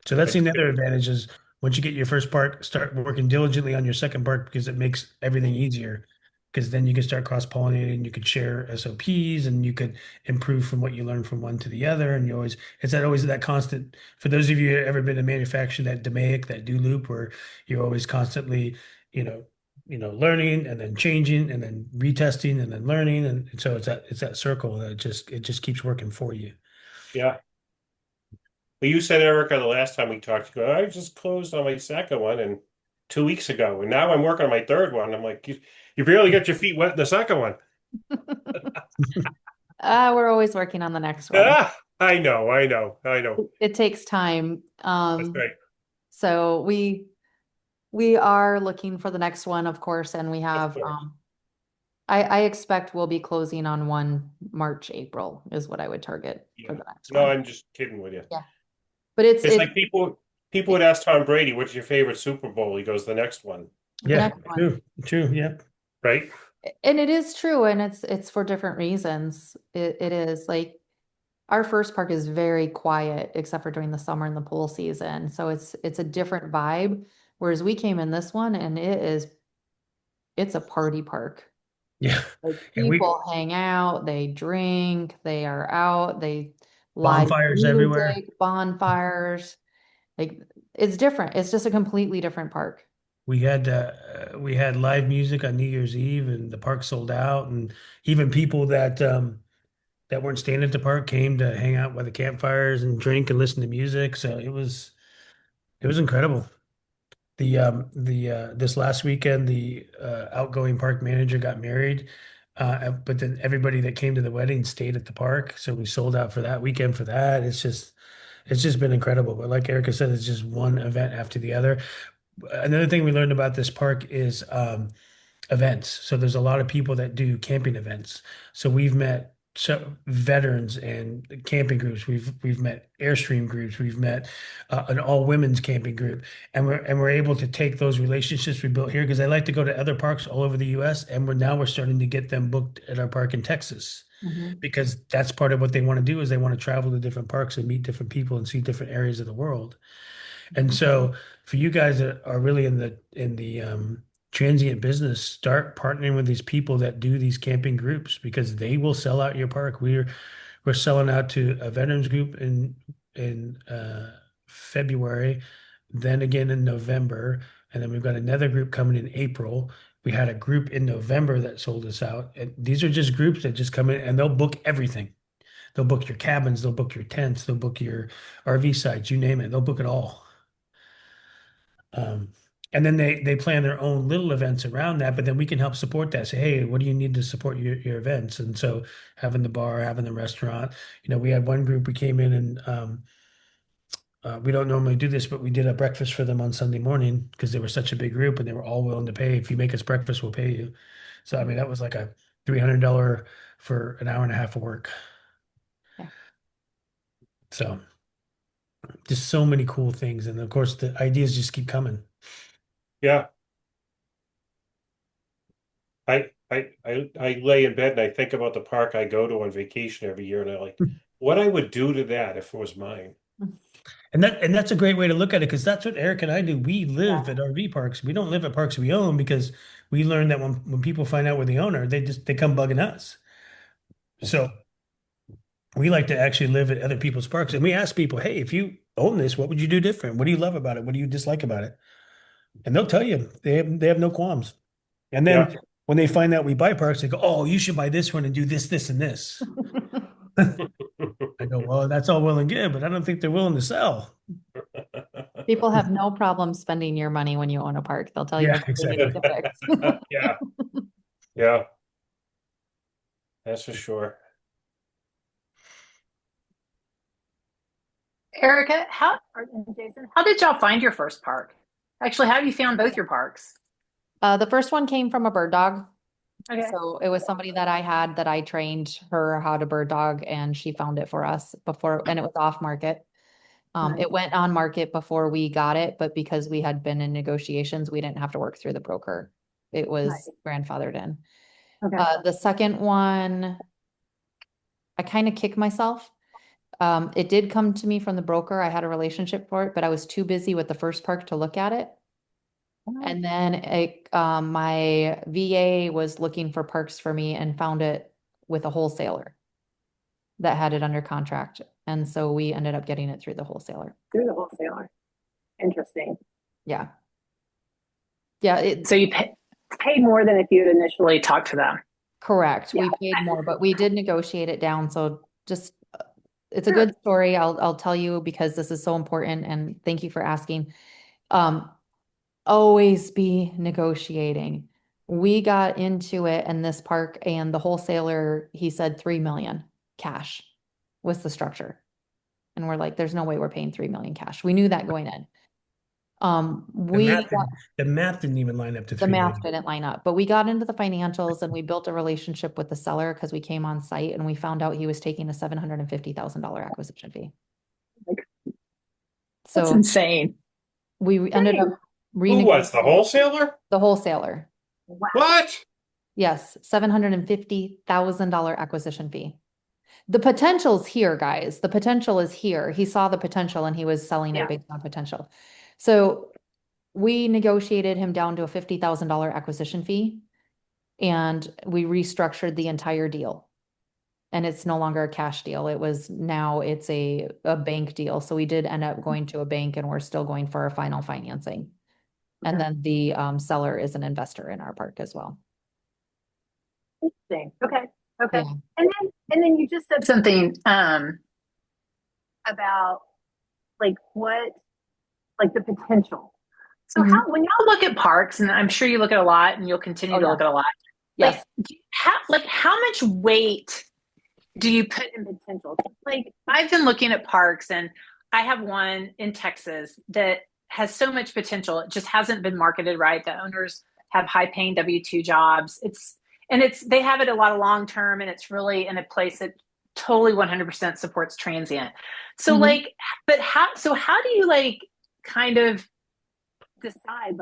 So that's It's another advantage is once you get your first part, start working diligently on your second part because it makes everything easier. Because then you can start cross-pollinating, you could share SOPs and you could improve from what you learn from one to the other. And you always, it's that always that constant, for those of you who have ever been in manufacturing, that DMAIC, that do loop where you're always constantly, you know, learning and then changing and then retesting and then learning. And so it's that circle that it just keeps working for you. Yeah. Well, you said, Erica, the last time we talked, you go, I just closed on my second one and 2 weeks ago, and now I'm working on my third one. I'm like, you barely get your feet wet in the second one. We're always working on the next one. Ah, I know. It takes time. That's right. So we are looking for the next one, of course, and we Of have course. I expect we'll be closing on one March, April is what I would target for Yeah. the next No, one. I'm just kidding with you. Yeah. But it's It's like people would ask Tom Brady, what's your favorite Super Bowl? He goes, the next one, the Yeah, next one. true, yeah. right? And it is true, and it's for different reasons. It is like our first park is very quiet, except for during the summer and the pool season. So it's a different vibe. Whereas we came in this one and it's a party park. Yeah. Like Yeah, we people hang out, they drink, they are out, they live bonfires everywhere. music, bonfires. Like it's different. It's just a completely different park. We had live music on New Year's Eve, and the park sold out. And even people that weren't staying at the park came to hang out by the campfires and drink and listen to music. So it was incredible. The this last weekend, the outgoing park manager got married, but then everybody that came to the wedding stayed at the park. So we sold out for that weekend for that. It's just been incredible. But like Erica said, it's just one event after the other. Another thing we learned about this park is events. So there's a lot of people that do camping events. So we've met veterans and camping groups. We've met Airstream groups. We've met an all women's camping group, and we're able to take those relationships we built here because I like to go to other parks all over the U.S. and we're starting to get them booked at our park in Texas Mhm. because that's part of what they want to do is they want to travel to different parks and meet different people and see different areas of the world. And so for you guys that are really in the transient business, start partnering with these people that do these camping groups because they will sell out your park. We're selling out to a veterans group in February, then again in November, and then we've got another group coming in April. We had a group in November that sold us out. And these are just groups that just come in and they'll book everything. They'll book your cabins, they'll book your tents, they'll book your RV sites, you name it, they'll book it all. Um, and then they plan their own little events around that, but then we can help support that. Say, hey, what do you need to support your events? And so having the bar, having the restaurant, we had one group we came in and we don't normally do this, but we did a breakfast for them on Sunday morning because they were such a big group and they were all willing to pay. If you make us breakfast, we'll pay you. So I mean, that was like a $300 for an hour and a half of work. Yeah. So just so many cool things, and of course the ideas just keep coming. Yeah. I lay in bed and I think about the park I go to on vacation every year, and I like what I would do to that if it was mine. And that's a great way to look at it because that's what Eric and I do. We live Yeah. at RV parks. We don't live at parks we own because we learned that when people find out we're the owner, they come bugging us. So we like to actually live at other people's parks and we ask people, hey, if you own this, what would you do different? What do you love about it? What do you dislike about it? And they'll tell you. They have no qualms. And Yeah. then when they find out we buy parks, they go, oh, you should buy this one and do this, this, and this. I go, well, that's all well and good, but I don't think they're willing to sell. People have no problem spending your money when you own a park. They'll tell you Yeah, everything you need exactly. to fix. Yeah. Yeah. That's for sure. Erica, and Jason, how did y'all find your first park? Actually, how have you found both your parks? The first one came from a bird dog. Okay. So it was somebody that I had that I trained her how to bird dog and she found it for us before, and it was off market. Nice. It went on market before we got it, but because we had been in negotiations, we didn't have to work through the broker. It was Nice. grandfathered in. Okay. The second one, I kind of kick myself. It did come to me from the broker. I had a relationship for it, but I was too busy with the first park to look at it. And then my VA was looking for parks for me and found it with a wholesaler that had it under contract. And so we ended up getting it through the wholesaler. Through the wholesaler. Interesting. Yeah. Yeah, So you paid more than if you had initially talked to them. correct. Yeah. We paid more, but we did negotiate it down. So just, it's a Sure. good story. I'll tell you because this is so important and thank you for asking. Always be negotiating. We got into it in this park and the wholesaler, he said 3 million cash was the structure. And we're like, there's no way we're paying 3 million cash. We knew that going in. The We math, the math didn't even line up to the 3 math million. didn't line up, but we got into the financials and we built a relationship with the seller because we came on site and we found out he was taking a $750,000 acquisition fee. That's So insane. we ended up Who was the renegotiating wholesaler? the wholesaler. Wow. What? Yes, $750,000 acquisition fee. The potential's here, guys. The potential is here. He saw the potential and he was selling Yeah. it based on potential. So we negotiated him down to a $50,000 acquisition fee and we restructured the entire deal. And it's no longer a cash deal. It's a bank deal. So we did end up going to a bank and we're still going for our final financing. And Okay. then the seller is an investor in our park as well. Interesting. Okay. Okay. Yeah. And then you just said something about like the potential. So Mhm. when y'all look at parks, and I'm sure you look at a lot and you'll continue Oh, to yeah. look at a lot, Yes. how much weight do you put in potential? Like I've been looking at parks and I have one in Texas that has so much potential. It just hasn't been marketed right. The owners have high paying W-2 jobs. They have it a lot of long term and it's really in a place that totally 100% supports transient. So Mhm. how do you like kind of decide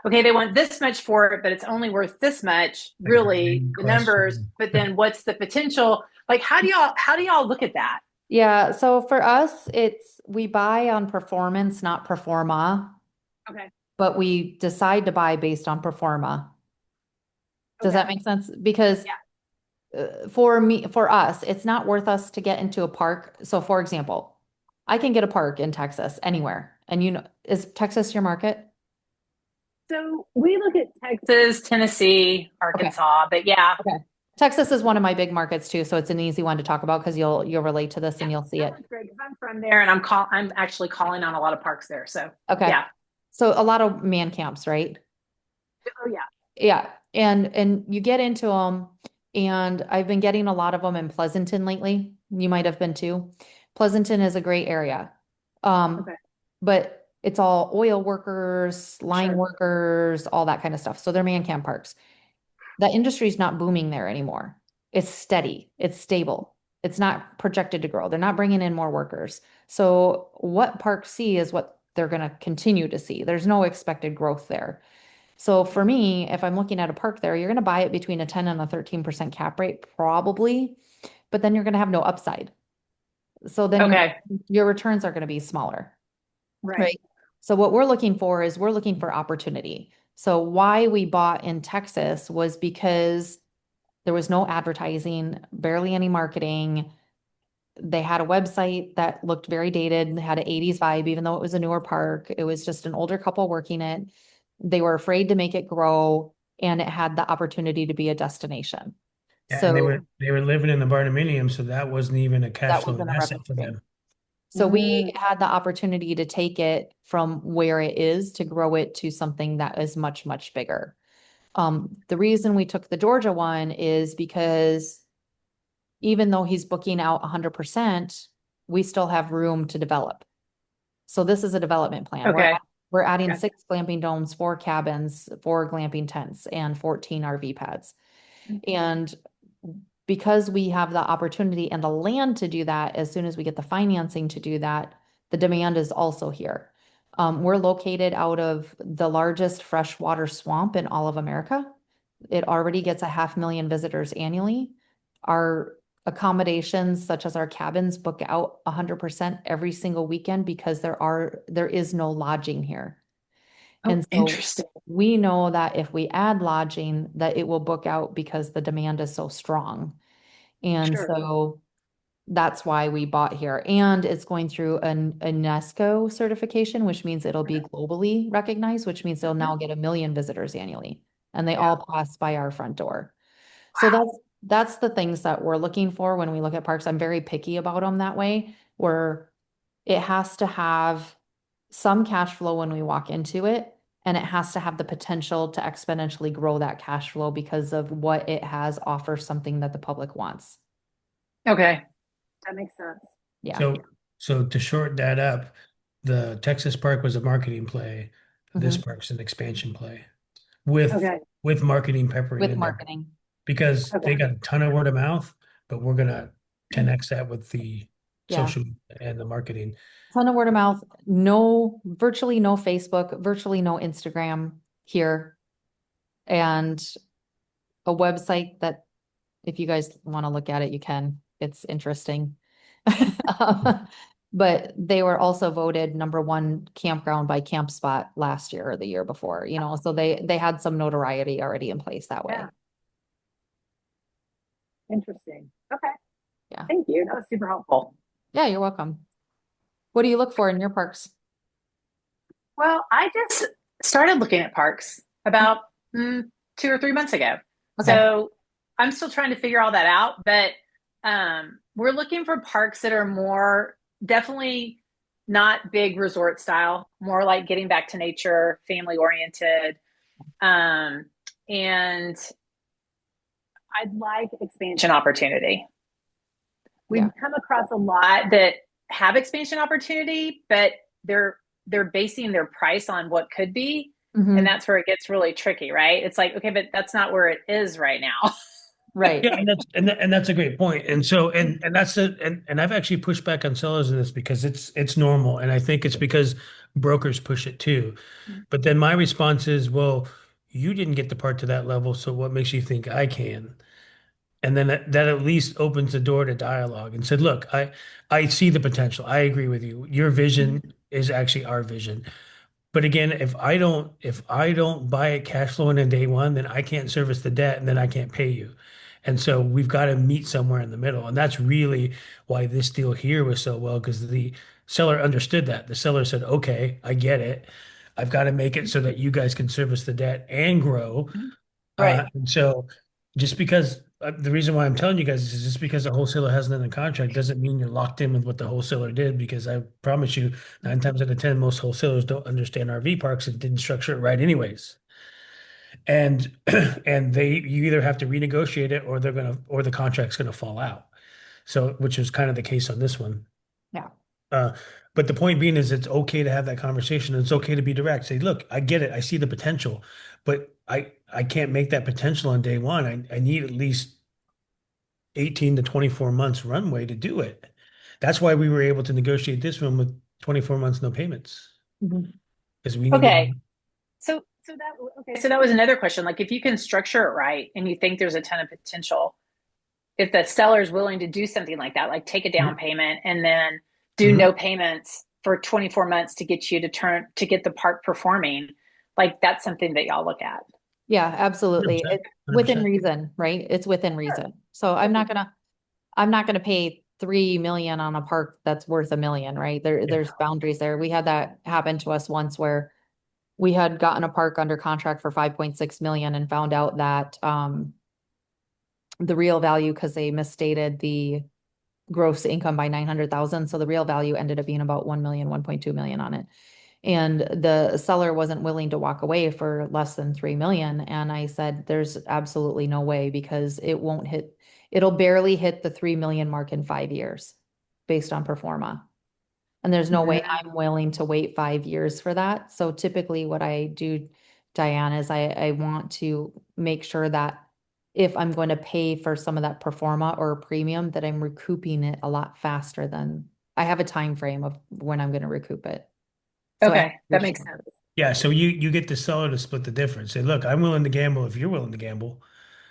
okay, they want this much for it, but it's only worth this much, Like, really, great the numbers, question. but then what's the potential? Like how do y'all look at that? Yeah, so for us, we buy on performance, not performa, Okay. but we decide to buy based on performa. Does Okay. that make sense? Because for us, it's not worth us to get into a park. So for example, I can get a park in Texas anywhere. And is Texas your market? So we look at Texas, Tennessee, Arkansas, but yeah. Okay. Texas is one of my big markets too, so it's an easy one to talk about because you'll relate to this and you'll see it. That's great because I'm from there and I'm actually calling on a lot of parks there. So Okay. yeah. So a lot of man camps, right? Oh yeah. Yeah. And you get into them and I've been getting a lot of them in Pleasanton lately. You might have been too. Pleasanton is a great area. Okay. But it's all oil workers, line Sure. workers, all that kind of stuff. So they're man camp parks. That industry is not booming there anymore. It's steady, it's stable. It's not projected to grow. They're not bringing in more workers. So what parks see is what they're going to continue to see. There's no expected growth there. So for me, if I'm looking at a park there, you're going to buy it between a 10 and a 13% cap rate, probably, but then you're going to have no upside. So then Okay. your returns are going to be smaller. Right. So what we're looking for is we're looking for opportunity. So why we bought in Texas was because there was no advertising, barely any marketing. They had a website that looked very dated, had an 80s vibe, even though it was a newer park. It was just an older couple working it. They were afraid to make it grow, and it had the opportunity to be a destination. Yeah, and So they were living in the barndominium, so that wasn't even a cash that flowing wasn't a asset revenue for stream. them. So we had the opportunity to take it from where it is to grow it to something that is much, much bigger. The reason we took the Georgia one is because even though he's booking out 100%, we still have room to develop. So this is a development plan. Okay. We're adding Gotcha. 6 glamping domes, 4 cabins, 4 glamping tents, and 14 RV pads. And because we have the opportunity and the land to do that, as soon as we get the financing to do that, the demand is also here. We're located out of the largest freshwater swamp in all of America. It already gets 500,000 visitors annually. Our accommodations, such as our cabins, book out 100% every single weekend because there is no lodging here. Oh, And so interesting. we know that if we add lodging, that it will book out because the demand is so strong. And Sure. so that's why we bought here. And it's going through an UNESCO certification, which means it'll be globally recognized, which means they'll now get 1 million visitors annually. And they all pass by our front door. So that's the things that we're looking for when we look at parks. I'm very picky about them that way, where it has to have some cash flow when we walk into it, and it has to have the potential to exponentially grow that cash flow because of what it has offers something that the public wants. Okay. That makes sense. Yeah. So to short that up, the Texas park was a marketing play. This Mhm. park's an expansion play with Okay. with marketing peppering With in there marketing. because Okay. they got a ton of word of mouth, but we're gonna 10x that with the Yeah. social and the marketing. Ton of word of mouth, virtually no Facebook, virtually no Instagram here. And a website that if you guys want to look at it, you can. It's interesting. But they were also voted #1 campground by CampSpot last year or the year before, so they had some notoriety already in place that way. Yeah. Interesting. Okay. Yeah. Thank you. That was super helpful. Yeah, you're welcome. What do you look for in your parks? Well, I just started looking at parks about 2 or 3 months ago. Okay. So I'm still trying to figure all that out, but we're looking for parks that are more definitely not big resort style, more like getting back to nature, family oriented. And I'd like expansion opportunity. We've Yeah. come across a lot that have expansion opportunity, but they're basing their price on what could be. Mhm. And that's where it gets really tricky, right? It's like, okay, but that's not where it is right now. Right. Yeah, and that's a great point. And so and that's and I've actually pushed back on sellers in this because it's normal, and I think it's because brokers push it too. But then my response is, well, you didn't get the part to that level, so what makes you think I can? And then that at least opens the door to dialogue and said, look, I see the potential. I agree with you. Your vision is actually our vision. But again, if I don't buy it cash flowing in day one, then I can't service the debt and then I can't pay you. And so we've got to meet somewhere in the middle. And that's really why this deal here was so well, because the seller understood that. The seller said, okay, I get it. I've got to make it so that you guys can service the debt and grow. Right. And so just because the reason why I'm telling you guys is just because a wholesaler has another contract doesn't mean you're locked in with what the wholesaler did, because I promise you 9 times out of 10, most wholesalers don't understand RV parks and didn't structure it right anyways. And and you either have to renegotiate it or the contract's gonna fall out. So which is kind of the case on this one. Yeah. Uh, but the point being is it's okay to have that conversation. And it's okay to be direct. Say, look, I get it. I see the potential, but I can't make that potential on day one. I need at least 18 to 24 months runway to do it. That's why we were able to negotiate this one with 24 months, no payments. Mhm. Because we Okay. needed, So that was another question. Like if you can structure it right and you think there's a ton of potential, if the seller is willing to do something like that, like take a down payment and then do no payments for 24 months to get you to get the park performing, like that's something that y'all look at. Yeah, absolutely. 100%, It's within 100%. reason, right? It's within reason. So I'm not gonna pay 3 million on a park that's worth 1 million, right? There's boundaries there. We had that happen to us once where we had gotten a park under contract for 5.6 million and found out that the real value, because they misstated the gross income by 900,000. So the real value ended up being about 1 million, 1.2 million on it. And the seller wasn't willing to walk away for less than 3 million. And I said, there's absolutely no way, because it'll barely hit the 3 million mark in 5 years. based on performa. And there's no way I'm willing to wait 5 years for that. So typically what I do, Diane, is I want to make sure that if I'm going to pay for some of that performa or premium, that I'm recouping it a lot faster than I have a time frame of when I'm going to recoup it. So I have Okay, to that be makes sure. sense. Yeah, so you get the seller to split the difference. Say, look, I'm willing to gamble if you're willing to gamble.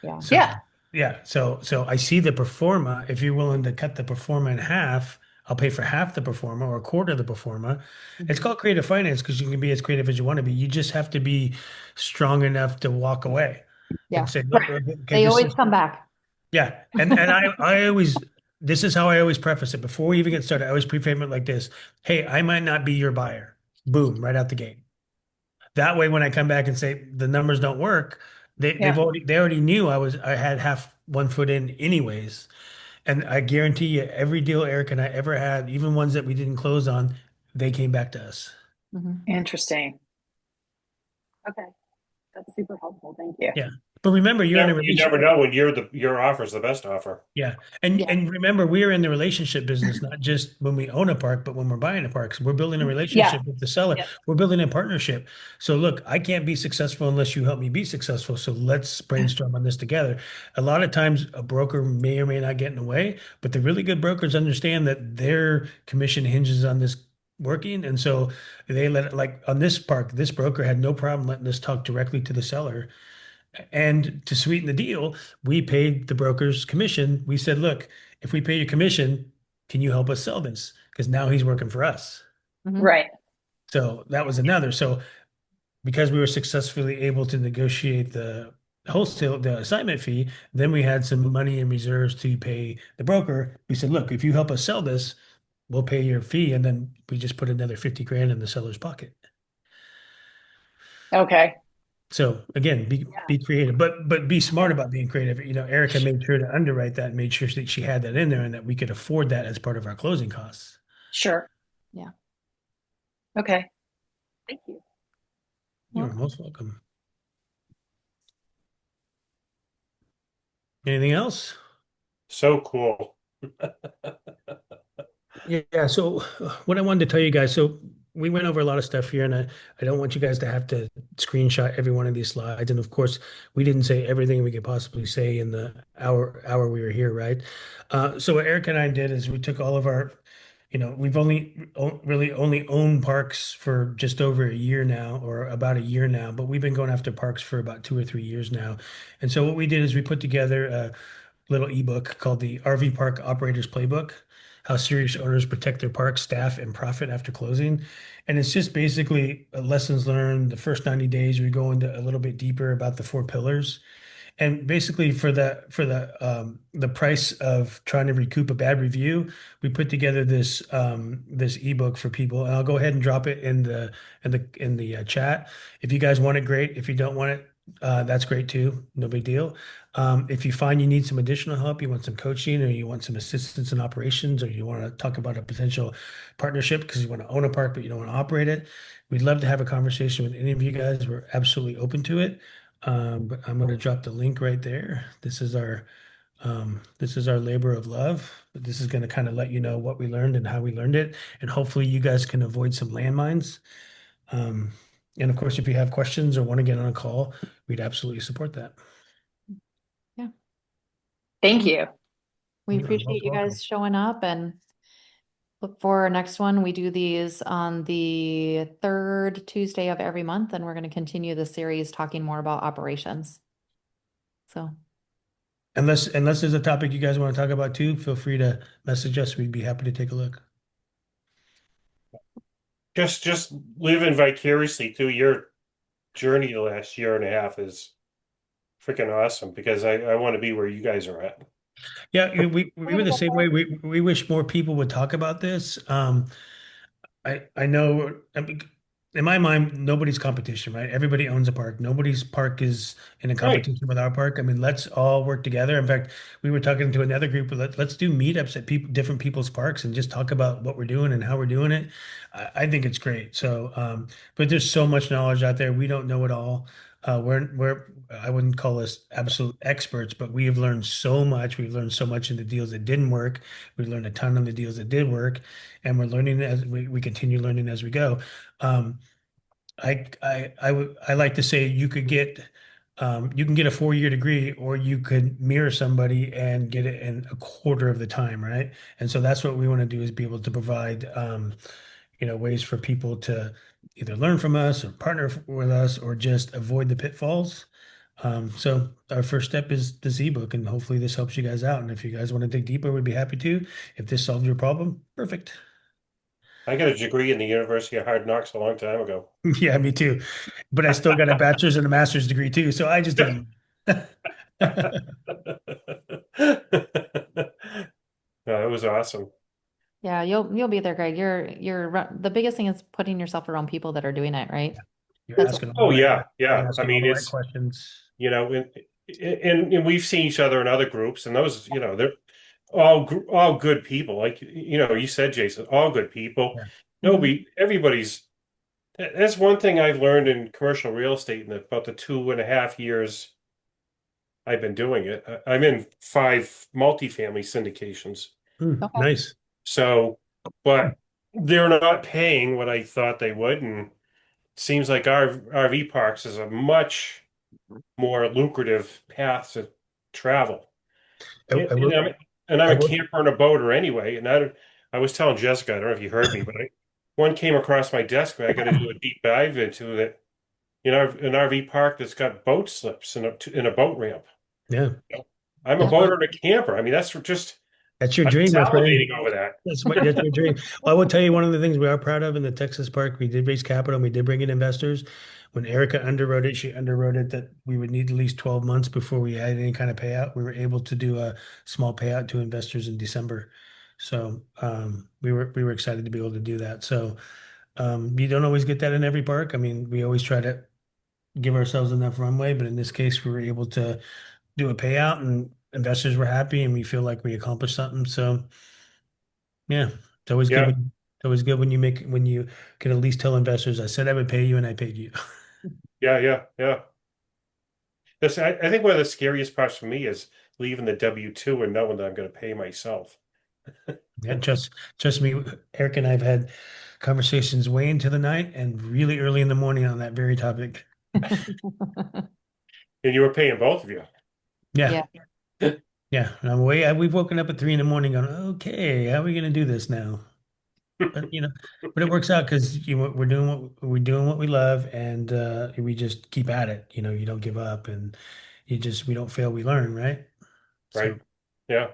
Yeah. So Yeah. yeah, so I see the performa. If you're willing to cut the performa in half, I'll pay for half the performa or a quarter of the performa. It's Mhm. called creative finance because you can be as creative as you want to be. You just have to be strong enough to walk away and Yeah. say, look, Right. okay, They this always is come back. yeah. And I always this is how I always preface it before we even get started. I always preframe it like this. Hey, I might not be your buyer. Boom, right out the gate. That way, when I come back and say the numbers don't work, Yeah. they already knew I had half one foot in anyways. And I guarantee you, every deal Eric and I ever had, even ones that we didn't close on, they came back to us. Mhm. Interesting. Okay. That's super helpful. Thank you. Yeah. But remember, you're in a You never relationship. know when your offer is the best offer. Yeah. Yeah. And remember, we're in the relationship business, not just when we own a park, but when we're buying a park. So we're building a Yeah. relationship with the seller. Yeah. We're building a partnership. So look, I can't be successful unless you help me be successful. So let's brainstorm on this together. A lot of times a broker may or may not get in the way, but the really good brokers understand that their commission hinges on this working. And so they let it, like on this park, this broker had no problem letting us talk directly to the seller. And to sweeten the deal, we paid the broker's commission. We said, look, if we pay your commission, can you help us sell this? Because now he's working for us. Mhm. Right. So that was another. So because we were successfully able to negotiate the assignment fee, then we had some money in reserves to pay the broker. We said, look, if you help us sell this, we'll pay your fee. And then we just put another 50 grand in the seller's pocket. Okay. So again, be creative, but be smart about being creative. You know, Erica made sure to underwrite that and made sure that she had that in there and that we could afford that as part of our closing costs. Sure. Yeah. Okay. Thank you. You're Welcome. most welcome. Anything else? So cool. Yeah. So what I wanted to tell you guys, so we went over a lot of stuff here, and I don't want you guys to have to screenshot every one of these slides. And of course, we didn't say everything we could possibly say in the hour we were here, right? So what Eric and I did is we took all of our, we've really only owned parks for just over a year now, or about a year now, but we've been going after parks for about 2 or 3 years now. And so what we did is we put together a little ebook called the RV Park Operators Playbook: How Serious Owners Protect Their Park Staff and Profit After Closing. And it's just basically lessons learned. The first 90 days, we go into a little bit deeper about the four pillars. And basically, for the price of trying to recoup a bad review, we put together this ebook for people, and I'll go ahead and drop it in the chat. If you guys want it, great. If you don't want it, that's great too. No big deal. If you find you need some additional help, you want some coaching, or you want some assistance in operations, or you want to talk about a potential partnership because you want to own a park but you don't want to operate it, we'd love to have a conversation with any of you guys. We're absolutely open to it. But I'm going to drop the link right there. This is our labor of love. This is going to kind of let you know what we learned and how we learned it, and hopefully you guys can avoid some landmines. Um, and of course, if you have questions or want to get on a call, we'd absolutely support that. Yeah. Thank you. We You're appreciate most you welcome. guys showing up and look for our next one. We do these on the third Tuesday of every month, and we're going to continue the series talking more about operations. So, Unless there's a topic you guys want to talk about too, feel free to message us. We'd be happy to take a look. Just living vicariously through your journey the last year and a half is freaking awesome because I want to be where you guys are at. Yeah, we were the same way. We wish more people would talk about this. I know, I mean, in my mind, nobody's competition, right? Everybody owns a park. Nobody's park is in a Right. competition with our park. I mean, let's all work together. In fact, we were talking to another group. Let's do meetups at different people's parks and just talk about what we're doing and how we're doing it. I think it's great. So, but there's so much knowledge out there. We don't know it all. I wouldn't call us absolute experts, but we have learned so much. We've learned so much in the deals that didn't work. We learned a ton on the deals that did work, and we're learning as we continue learning as we go. Um, I like to say you can get a 4-year degree, or you could mirror somebody and get it in a quarter of the time, right? And so that's what we want to do, is be able to provide ways for people to either learn from us or partner with us or just avoid the pitfalls. So our first step is this ebook, and hopefully this helps you guys out. And if you guys want to dig deeper, we'd be happy to. If this solves your problem, perfect. I got a degree in the University of Hard Knocks a long time ago. Yeah, me too. But I still got a bachelor's and a master's degree too. So I just didn't. No, it was awesome. Yeah, you'll be there, Greg. The biggest thing is putting yourself around people that are doing it, right? You're That's asking Oh all the right, yeah, you're yeah. I asking all mean, the right it's questions. you know, and we've seen each other in other groups, and those, they're all good people. Like you said, Jason, all good people. Yeah. Mhm. Everybody's. That's one thing I've learned in commercial real estate in about the 2.5 years I've been doing it. I'm in 5 multifamily syndications. Okay. Nice. So, but they're not paying what I thought they would, and it seems like our RV parks is a much more lucrative path to travel. I And will. I'm I a will. camper and a boater anyway, and I was telling Jessica, I don't know if you heard me, but one came across my desk and I got to do a deep dive into that. An RV park that's got boat slips and a boat ramp. Yeah. I'm a Yeah. boater and a camper. I mean, that's just That's your I'm dream, my friend. salivating over that. That's your dream. Well, I will tell you one of the things we are proud of in the Texas park. We did raise capital and we did bring in investors. When Erica underwrote it, she underwrote it that we would need at least 12 months before we had any kind of payout. We were able to do a small payout to investors in December. So we were excited to be able to do that. So you don't always get that in every park. I mean, we always try to give ourselves enough runway, but in this case, we were able to do a payout and investors were happy and we feel like we accomplished something. So yeah, it's always good Yeah, when you can at least tell investors, I said I would pay you and I paid you. yeah. I think one of the scariest parts for me is leaving the W-2 and knowing that I'm going to pay myself. Yeah, trust me, Eric and I have had conversations way into the night and really early in the morning on that very topic. And you were paying both of you. Yeah. Yeah. Yeah. And we've woken up at 3 in the morning going, okay, how are we gonna do this now? But but it works out because we're doing what we love, and we just keep at it. You don't give up, and we don't fail, we learn, right? So Right. Yeah.